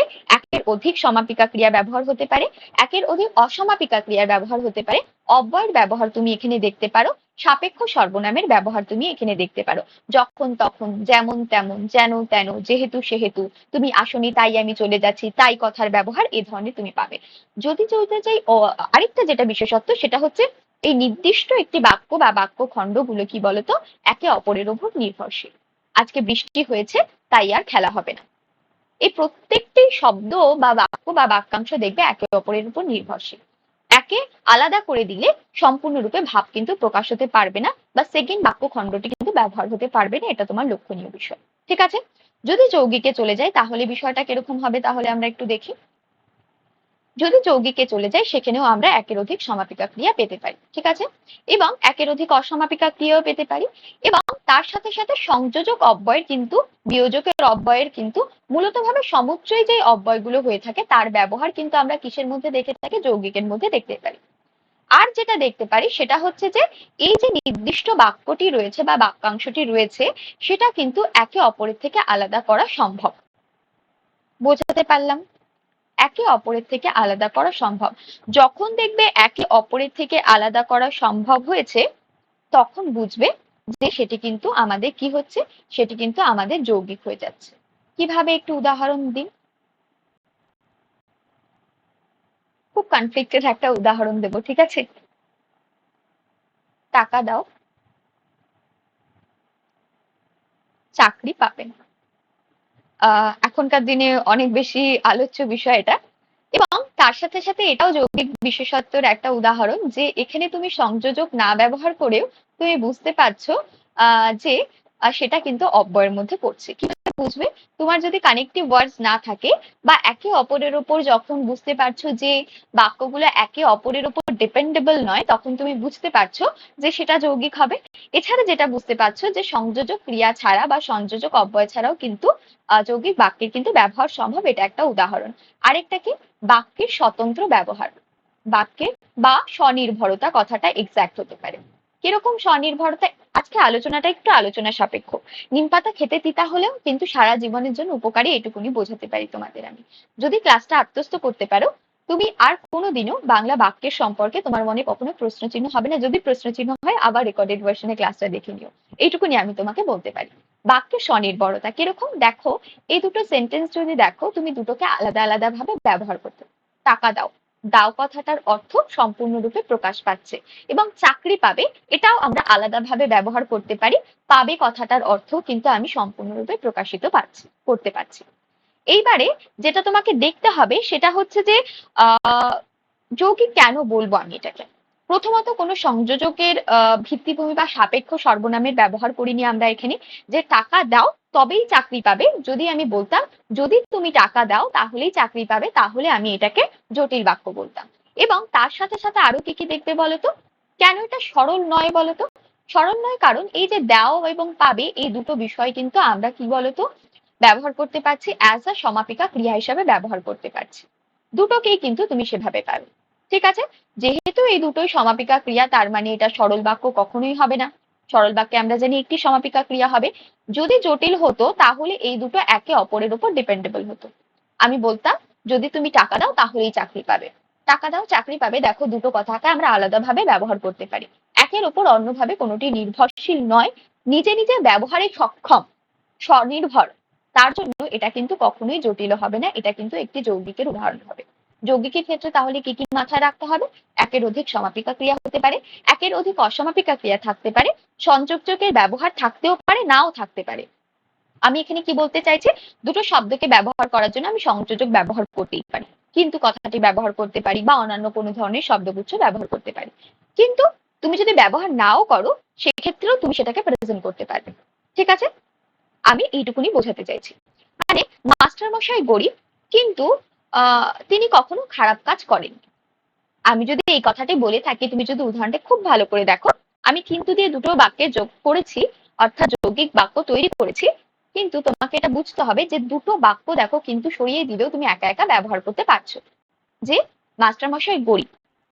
একের অধিক সমাপিকা ক্রিয়া ব্যবহার হতে পারে, একের অধিক অসমাপিকা ক্রিয়ার ব্যবহার হতে পারে, অব্যয়ের ব্যবহার তুমি এখানে দেখতে পারো, সাপেক্ষ সর্বনামের ব্যবহার তুমি এখানে দেখতে পারো। যখন তখন, যেমন তেমন, যেন তেন, যেহেতু সেহেতু, তুমি আসনি তাই আমি চলে যাচ্ছি, তাই কথার ব্যবহার এই ধরনের তুমি পাবে। যদি চলতে চাই আরেকটা যেটা বিশেষত্ব, সেটা হচ্ছে এই নির্দিষ্ট একটি বাক্য বা বাক্য খণ্ডগুলো কি বলতো, একে অপরের উপর নির্ভরশীল। আজকে বৃষ্টি হয়েছে তাই আর খেলা হবে না। এই প্রত্যেকটি শব্দ বা বাক্য বা বাক্যাংশ দেখবে একে অপরের উপর নির্ভরশীল। একে আলাদা করে দিলে সম্পূর্ণরূপে ভাব কিন্তু প্রকাশ হতে পারবে না, বা সেকেন্ড বাক্য খণ্ডটি কিন্তু ব্যবহার হতে পারবে না, এটা তোমার লক্ষণীয় বিষয়। ঠিক আছে, যদি যৌগিকে চলে যায় তাহলে বিষয়টা কিরকম হবে, তাহলে আমরা একটু দেখি। যদি যৌগিকে চলে যায় সেখানেও আমরা একের অধিক সমাপিকা ক্রিয়া পেতে পারি। ঠিক আছে, এবং একের অধিক অসমাপিকা ক্রিয়াও পেতে পারি, এবং তার সাথে সাথে সংযোজক অব্যয়ের কিন্তু, বিয়োজকের অব্যয়ের কিন্তু মূলত ভাবে সমুচ্চয় যে অব্যয়গুলো হয়ে থাকে তার ব্যবহার কিন্তু আমরা কিসের মধ্যে দেখে থাকি, যৌগিকের মধ্যে দেখতে পারি। আর যেটা দেখতে পারি সেটা হচ্ছে যে এই যে নির্দিষ্ট বাক্যটি রয়েছে বা বাক্যাংশটি রয়েছে সেটা কিন্তু একে অপরের থেকে আলাদা করা সম্ভব। বোঝাতে পারলাম? একে অপরের থেকে আলাদা করা সম্ভব। যখন দেখবে একে অপরের থেকে আলাদা করা সম্ভব হয়েছে তখন বুঝবে যে সেটি কিন্তু আমাদের কি হচ্ছে, সেটি কিন্তু আমাদের যৌগিক হয়ে যাচ্ছে। কিভাবে, একটু উদাহরণ দিন। খুব কনফ্লিক্টেড একটা উদাহরণ দেব, ঠিক আছে? টাকা দাও, চাকরি পাবেন। এখনকার দিনে অনেক বেশি আলোচ্য বিষয় এটা, এবং তার সাথে সাথে এটাও যৌগিক বিশেষত্বের একটা উদাহরণ যে এখানে তুমি সংযোজক না ব্যবহার করেও তুমি বুঝতে পারছো যে সেটা কিন্তু অব্যয়ের মধ্যে পড়ছে। কিভাবে বুঝবে? তোমার যদি কানেক্টিভ ওয়ার্ডস না থাকে বা একে অপরের উপর যখন বুঝতে পারছো যে বাক্যগুলো একে অপরের উপর ডিপেন্ডেবল নয়, তখন তুমি বুঝতে পারছো যে সেটা যৌগিক হবে। এছাড়া যেটা বুঝতে পারছো যে সংযোজক ক্রিয়া ছাড়া বা সংযোজক অব্যয় ছাড়াও কিন্তু যৌগিক বাক্যের কিন্তু ব্যবহার সম্ভব, এটা একটা উদাহরণ। আরেকটা কি, বাক্যের স্বতন্ত্র ব্যবহার। বাক্যের বা স্বনির্ভরতা কথাটা এক্সাক্ট হতে পারে। কিরকম স্বনির্ভরতা? আজকে আলোচনাটা একটু আলোচনা সাপেক্ষ। নিমপাতা খেতে তিতা হলেও কিন্তু সারা জীবনের জন্য উপকারী, এটুকুনি বোঝাতে পারি তোমাদের আমি। যদি ক্লাসটা আত্মস্থ করতে পারো তুমি আর কোনোদিনও বাংলা বাক্যের সম্পর্কে তোমার মনে কখনো প্রশ্নচিহ্ন হবে না। যদি প্রশ্নচিহ্ন হয় আবার রেকর্ডেড ভার্সনে ক্লাসটা দেখে নিও, এইটুকুনি আমি তোমাকে বলতে পারি। বাক্যের স্বনির্ভরতা কিরকম দেখো, এই দুটো সেন্টেন্স যদি দেখো তুমি দুটোকে আলাদা আলাদা ভাবে ব্যবহার করতে। টাকা দাও, দাও কথাটার অর্থ সম্পূর্ণরূপে প্রকাশ পাচ্ছে, এবং চাকরি পাবে এটাও আমরা আলাদাভাবে ব্যবহার করতে পারি। পাবে কথাটার অর্থ কিন্তু আমি সম্পূর্ণরূপে প্রকাশিত পাচ্ছি, করতে পারছি। এইবারে যেটা তোমাকে দেখতে হবে সেটা হচ্ছে যে যৌগিক কেন বলবো আমি এটাকে। প্রথমত কোনো সংযোজকের ভিত্তিভূমি বা সাপেক্ষ সর্বনামের ব্যবহার করিনি আমরা এখানে। যে টাকা দাও তবেই চাকরি পাবে, যদি আমি বলতাম যদি তুমি টাকা দাও তাহলেই চাকরি পাবে, তাহলে আমি এটাকে জটিল বাক্য বলতাম। এবং তার সাথে সাথে আরো কি কি দেখবে বলতো, কেন এটা সরল নয় বলতো? সরল নয় কারণ এই যে দাও এবং পাবে এই দুটো বিষয় কিন্তু আমরা কি বলতো ব্যবহার করতে পারছি, অ্যাজ আ সমাপিকা ক্রিয়া হিসাবে ব্যবহার করতে পারছি। দুটোকেই কিন্তু তুমি সেভাবে পাবে। ঠিক আছে, যেহেতু এই দুটোই সমাপিকা ক্রিয়া তার মানে এটা সরল বাক্য কখনোই হবে না। সরল বাক্যে আমরা জানি একটি সমাপিকা ক্রিয়া হবে। যদি জটিল হতো তাহলে এই দুটো একে অপরের উপর ডিপেন্ডেবল হতো। আমি বলতাম যদি তুমি টাকা দাও তাহলেই চাকরি পাবে, টাকা দাও চাকরি পাবে, দেখো দুটো কথাকে আমরা আলাদাভাবে ব্যবহার করতে পারি। একের উপর অন্যভাবে কোনোটি নির্ভরশীল নয়, নিজে নিজে ব্যবহারে সক্ষম, স্বনির্ভর। তার জন্য এটা কিন্তু কখনোই জটিল হবে না, এটা কিন্তু একটি যৌগিকের উদাহরণ হবে। যৌগিকের ক্ষেত্রে তাহলে কি কি মাথায় রাখতে হবে? একের অধিক সমাপিকা ক্রিয়া হতে পারে, একের অধিক অসমাপিকা ক্রিয়া থাকতে পারে, সংযোজকের ব্যবহার থাকতেও পারে, নাও থাকতে পারে। আমি এখানে কি বলতে চাইছি, দুটো শব্দকে ব্যবহার করার জন্য আমি সংযোজক ব্যবহার করতেই পারি, কিন্তু কথাটি ব্যবহার করতে পারি, বা অন্যান্য কোনো ধরনের শব্দগুচ্ছ ব্যবহার করতে পারি। কিন্তু তুমি যদি ব্যবহার নাও করো সেক্ষেত্রেও তুমি সেটাকে প্রেজেন্ট করতে পারবে। ঠিক আছে, আমি এইটুকুনি বোঝাতে চাইছি। মানে মাস্টার মশাই গরিব কিন্তু তিনি কখনো খারাপ কাজ করেন। আমি যদি এই কথাটি বলে থাকি, তুমি যদি উদাহরণটা খুব ভালো করে দেখো, আমি কিন্তু দিয়ে দুটো বাক্যে যোগ করেছি, অর্থাৎ যৌগিক বাক্য তৈরি করেছি। কিন্তু তোমাকে এটা বুঝতে হবে যে দুটো বাক্য দেখো কিন্তু সরিয়ে দিলেও তুমি একা একা ব্যবহার করতে পারছো। যে মাস্টার মশাই গরিব,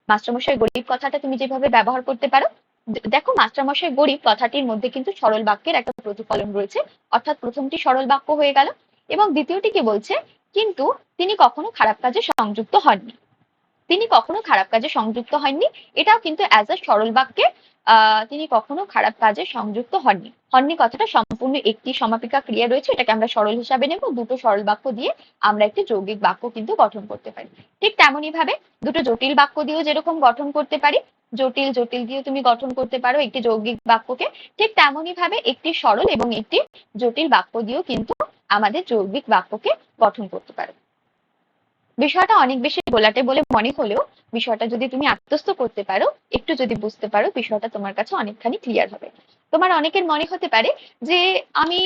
মাস্টার মশাই গরিব কথাটা তুমি যেভাবে ব্যবহার করতে পারো, দেখো মাস্টার মশাই গরিব কথাটির মধ্যে কিন্তু সরল বাক্যের একটা প্রতিফলন রয়েছে, অর্থাৎ প্রথমটি সরল বাক্য হয়ে গেল, এবং দ্বিতীয়টি কি বলছে, কিন্তু তিনি কখনো খারাপ কাজে সংযুক্ত হননি। তিনি কখনো খারাপ কাজে সংযুক্ত হননি, এটাও কিন্তু অ্যাজ আ সরল বাক্যে তিনি কখনো খারাপ কাজে সংযুক্ত হননি। হননি কথাটা সম্পূর্ণ একটি সমাপিকা ক্রিয়া রয়েছে, এটাকে আমরা সরল হিসাবে নেব। দুটো সরল বাক্য দিয়ে আমরা একটি যৌগিক বাক্য কিন্তু গঠন করতে পারি। ঠিক তেমনই ভাবে দুটো জটিল বাক্য দিয়েও যেরকম গঠন করতে পারি, জটিল জটিল দিয়ে তুমি গঠন করতে পারো একটি যৌগিক বাক্যকে, ঠিক তেমনই ভাবে একটি সরল এবং একটি জটিল বাক্য দিয়েও কিন্তু আমাদের যৌগিক বাক্যকে গঠন করতে পারো। বিষয়টা অনেক বেশি গোলাটে বলে মনে হলেও বিষয়টা যদি তুমি আত্মস্থ করতে পারো, একটু যদি বুঝতে পারো, বিষয়টা তোমার কাছে অনেকখানি ক্লিয়ার হবে। তোমার অনেকের মনে হতে পারে যে আমি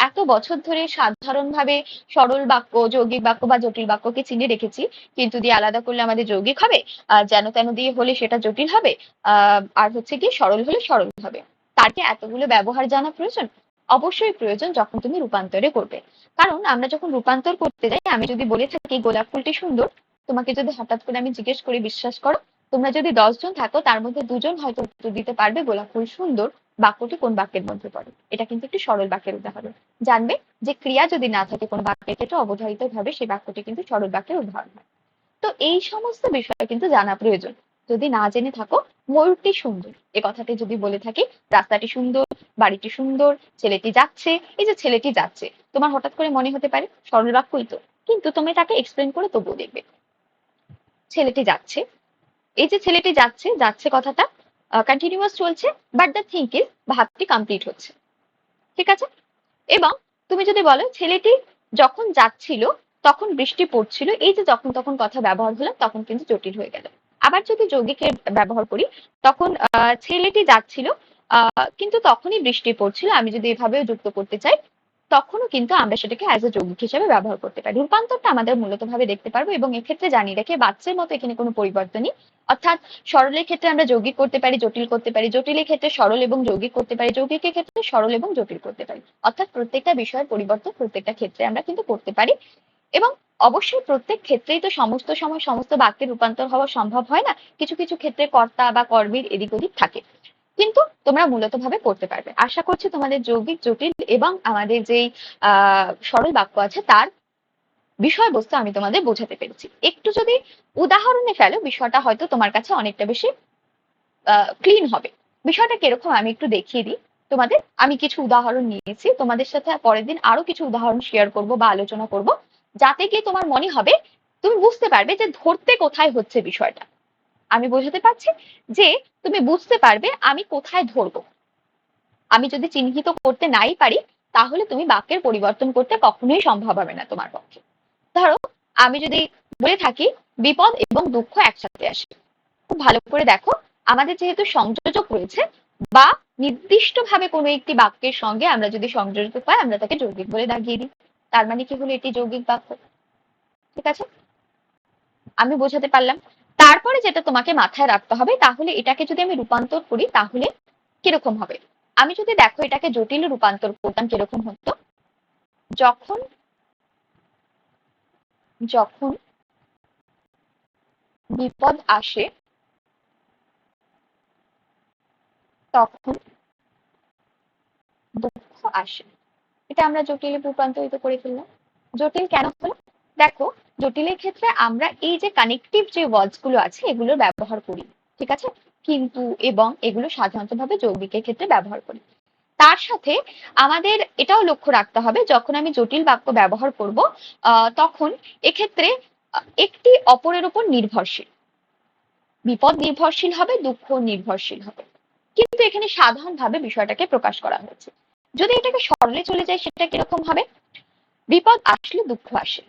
এত বছর ধরে সাধারণভাবে সরল বাক্য, যৌগিক বাক্য বা জটিল বাক্যকে চিনে রেখেছি, কিন্তু দিয়ে আলাদা করলে আমাদের যৌগিক হবে, যেন তেন দিয়ে হলে সেটা জটিল হবে, আর হচ্ছে কি সরল হলে সরল হবে। তার কি এতগুলো ব্যবহার জানা প্রয়োজন? অবশ্যই প্রয়োজন যখন তুমি রূপান্তরে করবে। কারণ আমরা যখন রূপান্তর করতে যাই, আমি যদি বলে থাকি গোলাপ ফুলটি সুন্দর, তোমাকে যদি হঠাৎ করে আমি জিজ্ঞেস করি, বিশ্বাস করো তোমরা যদি 10 জন থাকো তার মধ্যে 2 জন হয়তো উত্তর দিতে পারবে গোলাপ ফুল সুন্দর বাক্যটি কোন বাক্যের মধ্যে পড়ে। এটা কিন্তু একটি সরল বাক্যের উদাহরণ। জানবে যে ক্রিয়া যদি না থাকে কোনো বাক্যের ক্ষেত্রে, অবধারিত ভাবে সেই বাক্যটি কিন্তু সরল বাক্যের উদাহরণ হয়। তো এই সমস্ত বিষয় কিন্তু জানা প্রয়োজন। যদি না জেনে থাকো, ময়ূরটি সুন্দর এ কথাটি যদি বলে থাকি, রাস্তাটি সুন্দর, বাড়িটি সুন্দর, ছেলেটি যাচ্ছে, এই যে ছেলেটি যাচ্ছে তোমার হঠাৎ করে মনে হতে পারে সরল বাক্যই তো, কিন্তু তুমি তাকে এক্সপ্লেন করে তবুও দেখবে ছেলেটি যাচ্ছে, এই যে ছেলেটি যাচ্ছে, যাচ্ছে কথাটা কন্টিনিউয়াস চলছে, বাট দ্য থিং ইজ ভাবটি কমপ্লিট হচ্ছে। ঠিক আছে? এবং তুমি যদি বলো ছেলেটি যখন যাচ্ছিল তখন বৃষ্টি পড়ছিল, এই যে যখন তখন কথা ব্যবহার হলো তখন কিন্তু জটিল হয়ে গেল। আবার যদি যৌগিকের ব্যবহার করি, তখন ছেলেটি যাচ্ছিল কিন্তু তখনই বৃষ্টি পড়ছিল, আমি যদি এভাবেও যুক্ত করতে চাই, তখনও কিন্তু আমরা সেটাকে অ্যাজ এ যৌগিক হিসেবে ব্যবহার করতে পারি। রূপান্তরটা আমাদের মূলত ভাবে দেখতে পারবো, এবং এক্ষেত্রে জানিয়ে রেখে বাচ্চার মতো এখানে কোনো পরিবর্তনই, অর্থাৎ সরলের ক্ষেত্রে আমরা যৌগিক করতে পারি, জটিল করতে পারি, জটিলের ক্ষেত্রে সরল এবং যৌগিক করতে পারি, যৌগিকের ক্ষেত্রে সরল এবং জটিল করতে পারি। অর্থাৎ প্রত্যেকটা বিষয়ের পরিবর্তন প্রত্যেকটা ক্ষেত্রে আমরা কিন্তু করতে পারি। এবং অবশ্যই প্রত্যেক ক্ষেত্রেই তো সমস্ত সময় সমস্ত বাক্যের রূপান্তর হওয়া সম্ভব হয় না, কিছু কিছু ক্ষেত্রে কর্তা বা কর্মীর এদিক ওদিক থাকে, কিন্তু তোমরা মূলত ভাবে করতে পারবে। আশা করছি তোমাদের যৌগিক, জটিল এবং আমাদের যেই সরল বাক্য আছে তার বিষয়বস্তু আমি তোমাদের বোঝাতে পেরেছি। একটু যদি উদাহরণে ফেলো, বিষয়টা হয়তো তোমার কাছে অনেকটা বেশি ক্লিন হবে। বিষয়টা কিরকম আমি একটু দেখিয়ে দিই তোমাদের। আমি কিছু উদাহরণ নিয়েছি, তোমাদের সাথে পরের দিন আরো কিছু উদাহরণ শেয়ার করব বা আলোচনা করব, যাতে গিয়ে তোমার মনে হবে, তুমি বুঝতে পারবে যে ধরতে কোথায় হচ্ছে বিষয়টা। আমি বোঝাতে পারছি যে তুমি বুঝতে পারবে আমি কোথায় ধরবো। আমি যদি চিহ্নিত করতে নাই পারি, তাহলে তুমি বাক্যের পরিবর্তন করতে কখনোই সম্ভব হবে না তোমার পক্ষে। ধরো আমি যদি বলে থাকি বিপদ এবং দুঃখ একসাথে আসে, খুব ভালো করে দেখো, আমাদের যেহেতু সংযোজক রয়েছে বা নির্দিষ্টভাবে কোনো একটি বাক্যের সঙ্গে আমরা যদি সংযোজিত পাই, আমরা তাকে যৌগিক বলে দাগিয়ে দিই। তার মানে কি হলো, এটি যৌগিক বাক্য। ঠিক আছে? আমি বোঝাতে পারলাম। তারপরে যেটা তোমাকে মাথায় রাখতে হবে, তাহলে এটাকে যদি আমি রূপান্তর করি তাহলে কিরকম হবে। আমি যদি দেখো এটাকে জটিল রূপান্তর করতাম, কিরকম হতো, যখন যখন বিপদ আসে তখন দুঃখ আসে। এটা আমরা জটিলে রূপান্তরিত করে ফেললাম। জটিল কেন হলো? দেখো, জটিলের ক্ষেত্রে আমরা এই যে কানেকটিভ যে ওয়ার্ডস গুলো আছে এগুলোর ব্যবহার করি। ঠিক আছে? কিন্তু এবং এগুলো সাধারণত ভাবে যৌগিকের ক্ষেত্রে ব্যবহার করি। তার সাথে আমাদের এটাও লক্ষ্য রাখতে হবে, যখন আমি জটিল বাক্য ব্যবহার করব তখন এক্ষেত্রে একটি অপরের উপর নির্ভরশীল। বিপদ নির্ভরশীল হবে, দুঃখ নির্ভরশীল হবে, কিন্তু এখানে সাধারণভাবে বিষয়টাকে প্রকাশ করা হয়েছে। যদি এটাকে সরলে চলে যায়, সেটা কিরকম হবে, বিপদ আসলে দুঃখ আসে,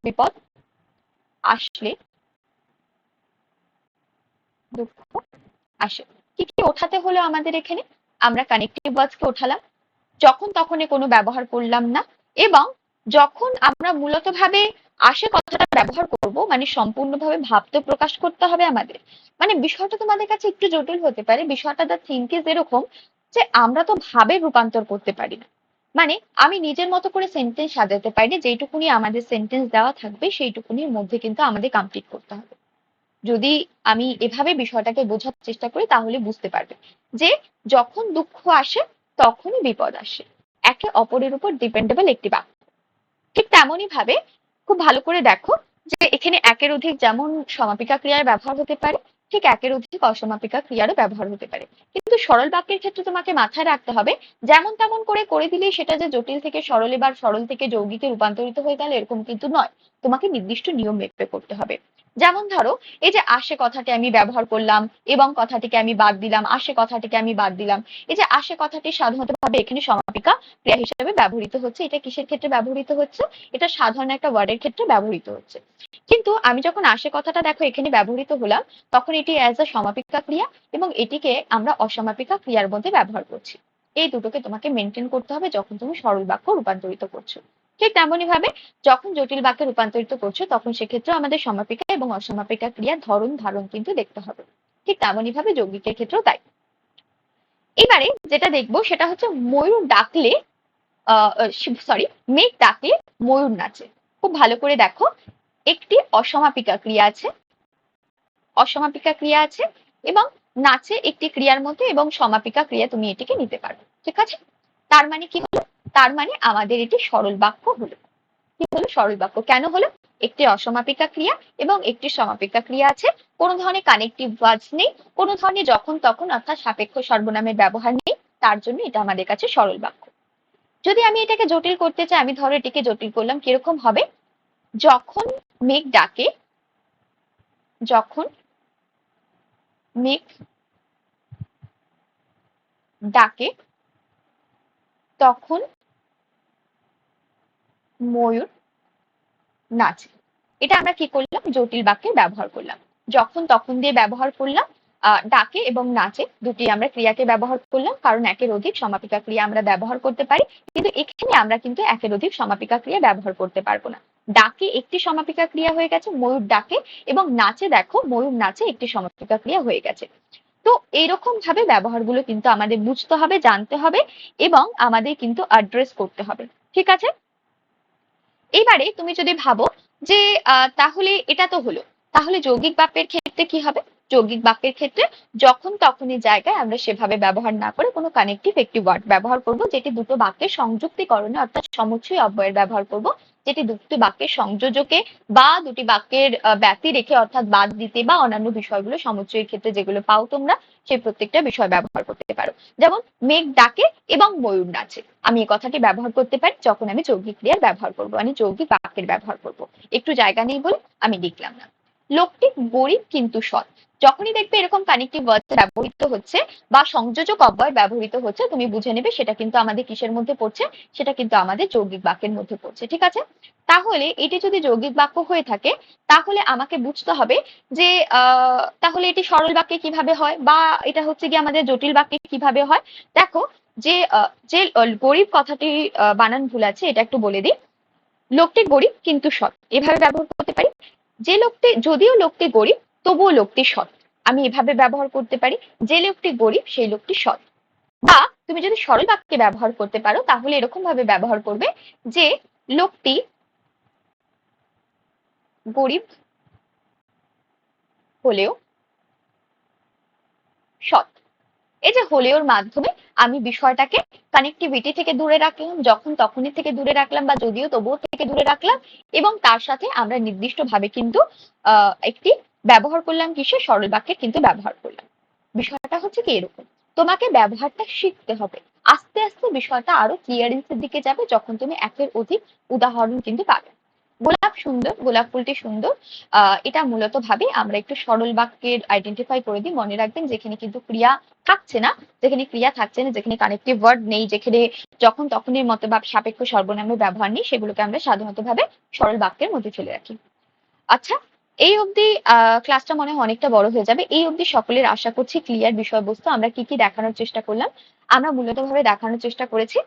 বিপদ আসলে দুঃখ আসে। কি কি ওঠাতে হলো আমাদের এখানে? আমরা কানেক্টিভ ওয়ার্ডসকে ওঠালাম, যখন তখন কোনো ব্যবহার করলাম না, এবং যখন আমরা মূলত ভাবে আসে কথাটা ব্যবহার করব, মানে সম্পূর্ণভাবে ভাবতে প্রকাশ করতে হবে আমাদের। মানে বিষয়টা তোমাদের কাছে একটু জটিল হতে পারে, বিষয়টা দা থিঙ্ক ইজ এরকম যে আমরা তো ভাবে রূপান্তর করতে পারি না। মানে আমি নিজের মতো করে সেন্টেন্স সাজাতে পারি, যেইটুকুনি আমাদের সেন্টেন্স দেওয়া থাকবে সেইটুকুনির মধ্যে কিন্তু আমাদের কমপ্লিট করতে হবে। যদি আমি এভাবে বিষয়টাকে বোঝার চেষ্টা করি তাহলে বুঝতে পারবে যে যখন দুঃখ আসে তখনই বিপদ আসে। একে অপরের উপর ডিপেন্ডেবল একটি বাক্য। ঠিক তেমনই ভাবে খুব ভালো করে দেখো যে এখানে একের অধিক যেমন সমাপিকা ক্রিয়ার ব্যবহার হতে পারে, ঠিক একের অধিক অসমাপিকা ক্রিয়ারও ব্যবহার হতে পারে। কিন্তু সরল বাক্যের ক্ষেত্রে তোমাকে মাথায় রাখতে হবে যেমন তেমন করে দিলেই সেটা যে জটিল থেকে সরলে বা সরল থেকে যৌগিকে রূপান্তরিত হয়ে গেল এরকম কিন্তু নয়। তোমাকে নির্দিষ্ট নিয়ম মেপে করতে হবে। যেমন ধরো এই যে আসে কথাটি আমি ব্যবহার করলাম এবং কথাটিকে আমি বাদ দিলাম, আসে কথাটিকে আমি বাদ দিলাম। এই যে আসে কথাটি সাধারণত ভাবে এখানে সমাপিকা ক্রিয়া হিসেবে ব্যবহৃত হচ্ছে। এটা কিসের ক্ষেত্রে ব্যবহৃত হচ্ছে? এটা সাধারণ একটা ওয়ার্ডের ক্ষেত্রে ব্যবহৃত হচ্ছে। কিন্তু আমি যখন আসে কথাটা দেখো এখানে ব্যবহৃত হলাম তখন এটি অ্যাজ আ সমাপিকা ক্রিয়া এবং এটিকে আমরা অসমাপিকা ক্রিয়ার মধ্যে ব্যবহার করছি। এই দুটোকে তোমাকে মেনটেন করতে হবে যখন তুমি সরল বাক্য রূপান্তরিত করছো। ঠিক তেমনই ভাবে যখন জটিল বাক্যে রূপান্তরিত করছো তখন সেক্ষেত্রে আমাদের সমাপিকা এবং অসমাপিকা ক্রিয়ার ধরন ধারণ কিন্তু দেখতে হবে। ঠিক তেমনই ভাবে যৌগিকের ক্ষেত্রেও তাই। এবারে যেটা দেখবো সেটা হচ্ছে ময়ূর ডাকলে সরি মেঘ ডাকলে ময়ূর নাচে। খুব ভালো করে দেখো একটি অসমাপিকা ক্রিয়া আছে, অসমাপিকা ক্রিয়া আছে এবং নাচে একটি ক্রিয়ার মধ্যে এবং সমাপিকা ক্রিয়া তুমি এটিকে নিতে পারো। ঠিক আছে, তার মানে কি হলো? তার মানে আমাদের এটি সরল বাক্য হলো। কি হলো? সরল বাক্য। কেন হলো? একটি অসমাপিকা ক্রিয়া এবং একটি সমাপিকা ক্রিয়া আছে, কোনো ধরনের কানেকটিভ ওয়ার্ডস নেই, কোনো ধরনের যখন তখন অর্থাৎ সাপেক্ষ সর্বনামের ব্যবহার নেই, তার জন্য এটা আমাদের কাছে সরল বাক্য। যদি আমি এটাকে জটিল করতে চাই আমি ধরো এটিকে জটিল করলাম, কিরকম হবে? যখন মেঘ ডাকে, যখন মেঘ ডাকে তখন ময়ূর নাচে। এটা আমরা কি করলাম? জটিল বাক্যে ব্যবহার করলাম। যখন তখন দিয়ে ব্যবহার করলাম, ডাকে এবং নাচে দুটি আমরা ক্রিয়াকে ব্যবহার করলাম কারণ একের অধিক সমাপিকা ক্রিয়া আমরা ব্যবহার করতে পারি, কিন্তু এখানে আমরা কিন্তু একের অধিক সমাপিকা ক্রিয়া ব্যবহার করতে পারবো না। ডাকে একটি সমাপিকা ক্রিয়া হয়ে গেছে, ময়ূর ডাকে, এবং নাচে দেখো ময়ূর নাচে একটি সমাপিকা ক্রিয়া হয়ে গেছে। তো এইরকম ভাবে ব্যবহারগুলো কিন্তু আমাদের বুঝতে হবে, জানতে হবে এবং আমাদের কিন্তু অ্যাড্রেস করতে হবে। ঠিক আছে, এবারে তুমি যদি ভাবো যে তাহলে এটা তো হলো, তাহলে যৌগিক বাক্যের ক্ষেত্রে কি হবে? যৌগিক বাক্যের ক্ষেত্রে যখন তখনই জায়গায় আমরা সেভাবে ব্যবহার না করে কোনো কানেকটিভ একটি ওয়ার্ড ব্যবহার করব যেটি দুটো বাক্যের সংযুক্তিকরণে অর্থাৎ সমুচ্চয় অব্যয়ের ব্যবহার করব, যেটি দুটি বাক্যের সংযোজকে বা দুটি বাক্যের ব্যতি রেখে অর্থাৎ বাদ দিতে বা অন্যান্য বিষয়গুলো সমুচ্চয়ের ক্ষেত্রে যেগুলো পাও তোমরা সেই প্রত্যেকটা বিষয় ব্যবহার করতে পারো। যেমন মেঘ ডাকে এবং ময়ূর নাচে, আমি এই কথাটি ব্যবহার করতে পারি যখন আমি যৌগিক ক্রিয়ার ব্যবহার করব, আমি যৌগিক বাক্যের ব্যবহার করব। একটু জায়গা নেই বলে আমি লিখলাম না। লোকটি গরিব কিন্তু সৎ, যখনই দেখবে এরকম কানেক্টিভ ওয়ার্ড ব্যবহৃত হচ্ছে বা সংযোজক অব্যয় ব্যবহৃত হচ্ছে তুমি বুঝে নেবে সেটা কিন্তু আমাদের কিসের মধ্যে পড়ছে? সেটা কিন্তু আমাদের যৌগিক বাক্যের মধ্যে পড়ছে। ঠিক আছে, তাহলে এটি যদি যৌগিক বাক্য হয়ে থাকে তাহলে আমাকে বুঝতে হবে যে তাহলে এটি সরল বাক্যে কিভাবে হয় বা এটা হচ্ছে কি আমাদের জটিল বাক্যে কিভাবে হয়। দেখো যে গরিব কথাটি বানান ভুল আছে, এটা একটু বলে দিই। লোকটি গরিব কিন্তু সৎ, এভাবে ব্যবহার করতে পারি। যে লোকটি, যদিও লোকটি গরিব তবুও লোকটি সৎ, আমি এভাবে ব্যবহার করতে পারি। যে লোকটি গরিব সেই লোকটি সৎ। বা তুমি যদি সরল বাক্যে ব্যবহার করতে পারো তাহলে এরকম ভাবে ব্যবহার করবে যে লোকটি গরিব হলেও সৎ। এই যে হলেওর মাধ্যমে আমি বিষয়টাকে কানেক্টিভিটি থেকে দূরে রাখলাম, যখন তখনই থেকে দূরে রাখলাম বা যদিও তবুও থেকে দূরে রাখলাম এবং তার সাথে আমরা নির্দিষ্টভাবে কিন্তু একটি ব্যবহার করলাম, কিসের? সরল বাক্যের কিন্তু ব্যবহার করলাম। বিষয়টা হচ্ছে কি এরকম, তোমাকে ব্যবহারটা শিখতে হবে। আস্তে আস্তে বিষয়টা আরো ক্লিয়ারেন্সের দিকে যাবে যখন তুমি একের অধিক উদাহরণ কিন্তু পাবে। গোলাপ সুন্দর, গোলাপ ফুলটি সুন্দর, এটা মূলত ভাবে আমরা একটু সরল বাক্যের আইডেন্টিফাই করে দিই। মনে রাখবেন যেখানে কিন্তু ক্রিয়া থাকছে না, যেখানে ক্রিয়া থাকছে না, যেখানে কানেক্টিভ ওয়ার্ড নেই, যেখানে যখন তখনের মতো বা সাপেক্ষ সর্বনামের ব্যবহার নেই, সেগুলোকে আমরা সাধারণত ভাবে সরল বাক্যের মধ্যে ফেলে রাখি। আচ্ছা, এই অবধি ক্লাসটা মনে হয় অনেকটা বড় হয়ে যাবে। এই অবধি সকলের আশা করছি ক্লিয়ার বিষয়বস্তু। আমরা কি কি দেখানোর চেষ্টা করলাম? আমরা মূলত ভাবে দেখানোর চেষ্টা করেছি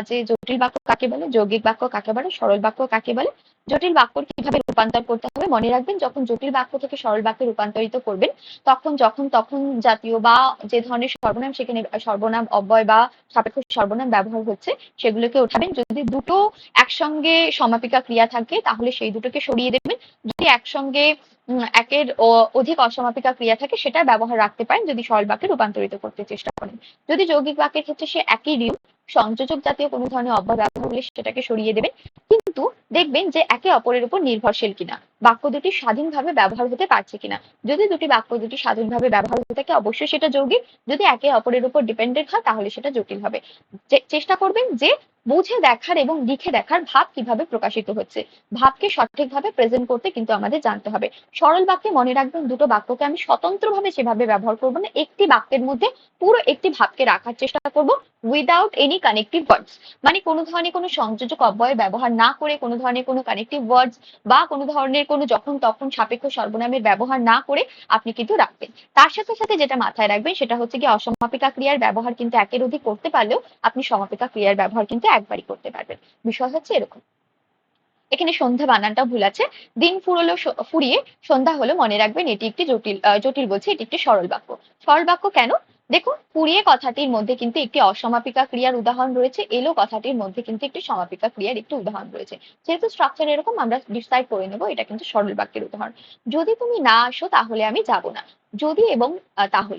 যে জটিল বাক্য কাকে বলে, যৌগিক বাক্য কাকে বলে, সরল বাক্য কাকে বলে, জটিল বাক্য কিভাবে রূপান্তর করতে হবে। মনে রাখবেন যখন জটিল বাক্য থেকে সরল বাক্যে রূপান্তরিত করবেন তখন যখন তখন জাতীয় বা যে ধরনের সর্বনাম সেখানে সর্বনাম অব্যয় বা সাপেক্ষ সর্বনাম ব্যবহার হচ্ছে সেগুলোকে ওঠাবেন। যদি দুটো একসঙ্গে সমাপিকা ক্রিয়া থাকে তাহলে সেই দুটোকে সরিয়ে দেবেন। যদি একসঙ্গে একের অধিক অসমাপিকা ক্রিয়া থাকে সেটা ব্যবহার রাখতে পারেন যদি সরল বাক্যে রূপান্তরিত করতে চেষ্টা করেন। যদি যৌগিক বাক্যের ক্ষেত্রে সে একই রিউ সংযোজক জাতীয় কোনো ধরনের অব্যয় ব্যবহার করলে সেটাকে সরিয়ে দেবেন। কিন্তু দেখবেন যে একে অপরের উপর নির্ভরশীল কিনা, বাক্য দুটি স্বাধীনভাবে ব্যবহার হতে পারছে কিনা। যদি বাক্য দুটি স্বাধীনভাবে ব্যবহার হতে থাকে অবশ্যই সেটা যৌগিক। যদি একে অপরের উপর ডিপেন্ডেন্ট হয় তাহলে সেটা জটিল হবে। চেষ্টা করবেন যে বুঝে দেখার এবং লিখে দেখার ভাব কিভাবে প্রকাশিত হচ্ছে, ভাবকে সঠিকভাবে প্রেজেন্ট করতে কিন্তু আমাদের জানতে হবে। সরল বাক্যে মনে রাখবেন দুটো বাক্যকে আমি স্বতন্ত্রভাবে সেভাবে ব্যবহার করব না, একটি বাক্যের মধ্যে পুরো একটি ভাবকে রাখার চেষ্টা করব উইদাউট এনি কানেক্টিভ ওয়ার্ডস। মানে কোনো ধরনের কোনো সংযোজক অব্যয় ব্যবহার না করে, কোনো ধরনের কোনো কানেক্টিভ ওয়ার্ডস বা কোনো ধরনের কোনো যখন তখন সাপেক্ষ সর্বনামের ব্যবহার না করে আপনি কিন্তু রাখবেন। তার সাথে সাথে যেটা মাথায় রাখবেন সেটা হচ্ছে কি অসমাপিকা ক্রিয়ার ব্যবহার কিন্তু একের অধিক করতে পারলেও আপনি সমাপিকা ক্রিয়ার ব্যবহার কিন্তু একবারই করতে পারবেন। বিষয় হচ্ছে এরকম। এখানে সন্ধ্যা বানানটা ভুল আছে, দিন ফুরলো ফুরিয়ে সন্ধ্যা হলো, মনে রাখবেন এটি একটি জটিল বলছে, এটি একটি সরল বাক্য। সরল বাক্য কেন? দেখুন, ফুরিয়ে কথাটির মধ্যে কিন্তু একটি অসমাপিকা ক্রিয়ার উদাহরণ রয়েছে, এলো কথাটির মধ্যে কিন্তু একটি সমাপিকা ক্রিয়ার একটি উদাহরণ রয়েছে। যেহেতু স্ট্রাকচার এরকম আমরা ডিসাইড করে নেব এটা কিন্তু সরল বাক্যের উদাহরণ। যদি তুমি না আসো তাহলে আমি যাব না। যদি এবং তাহলে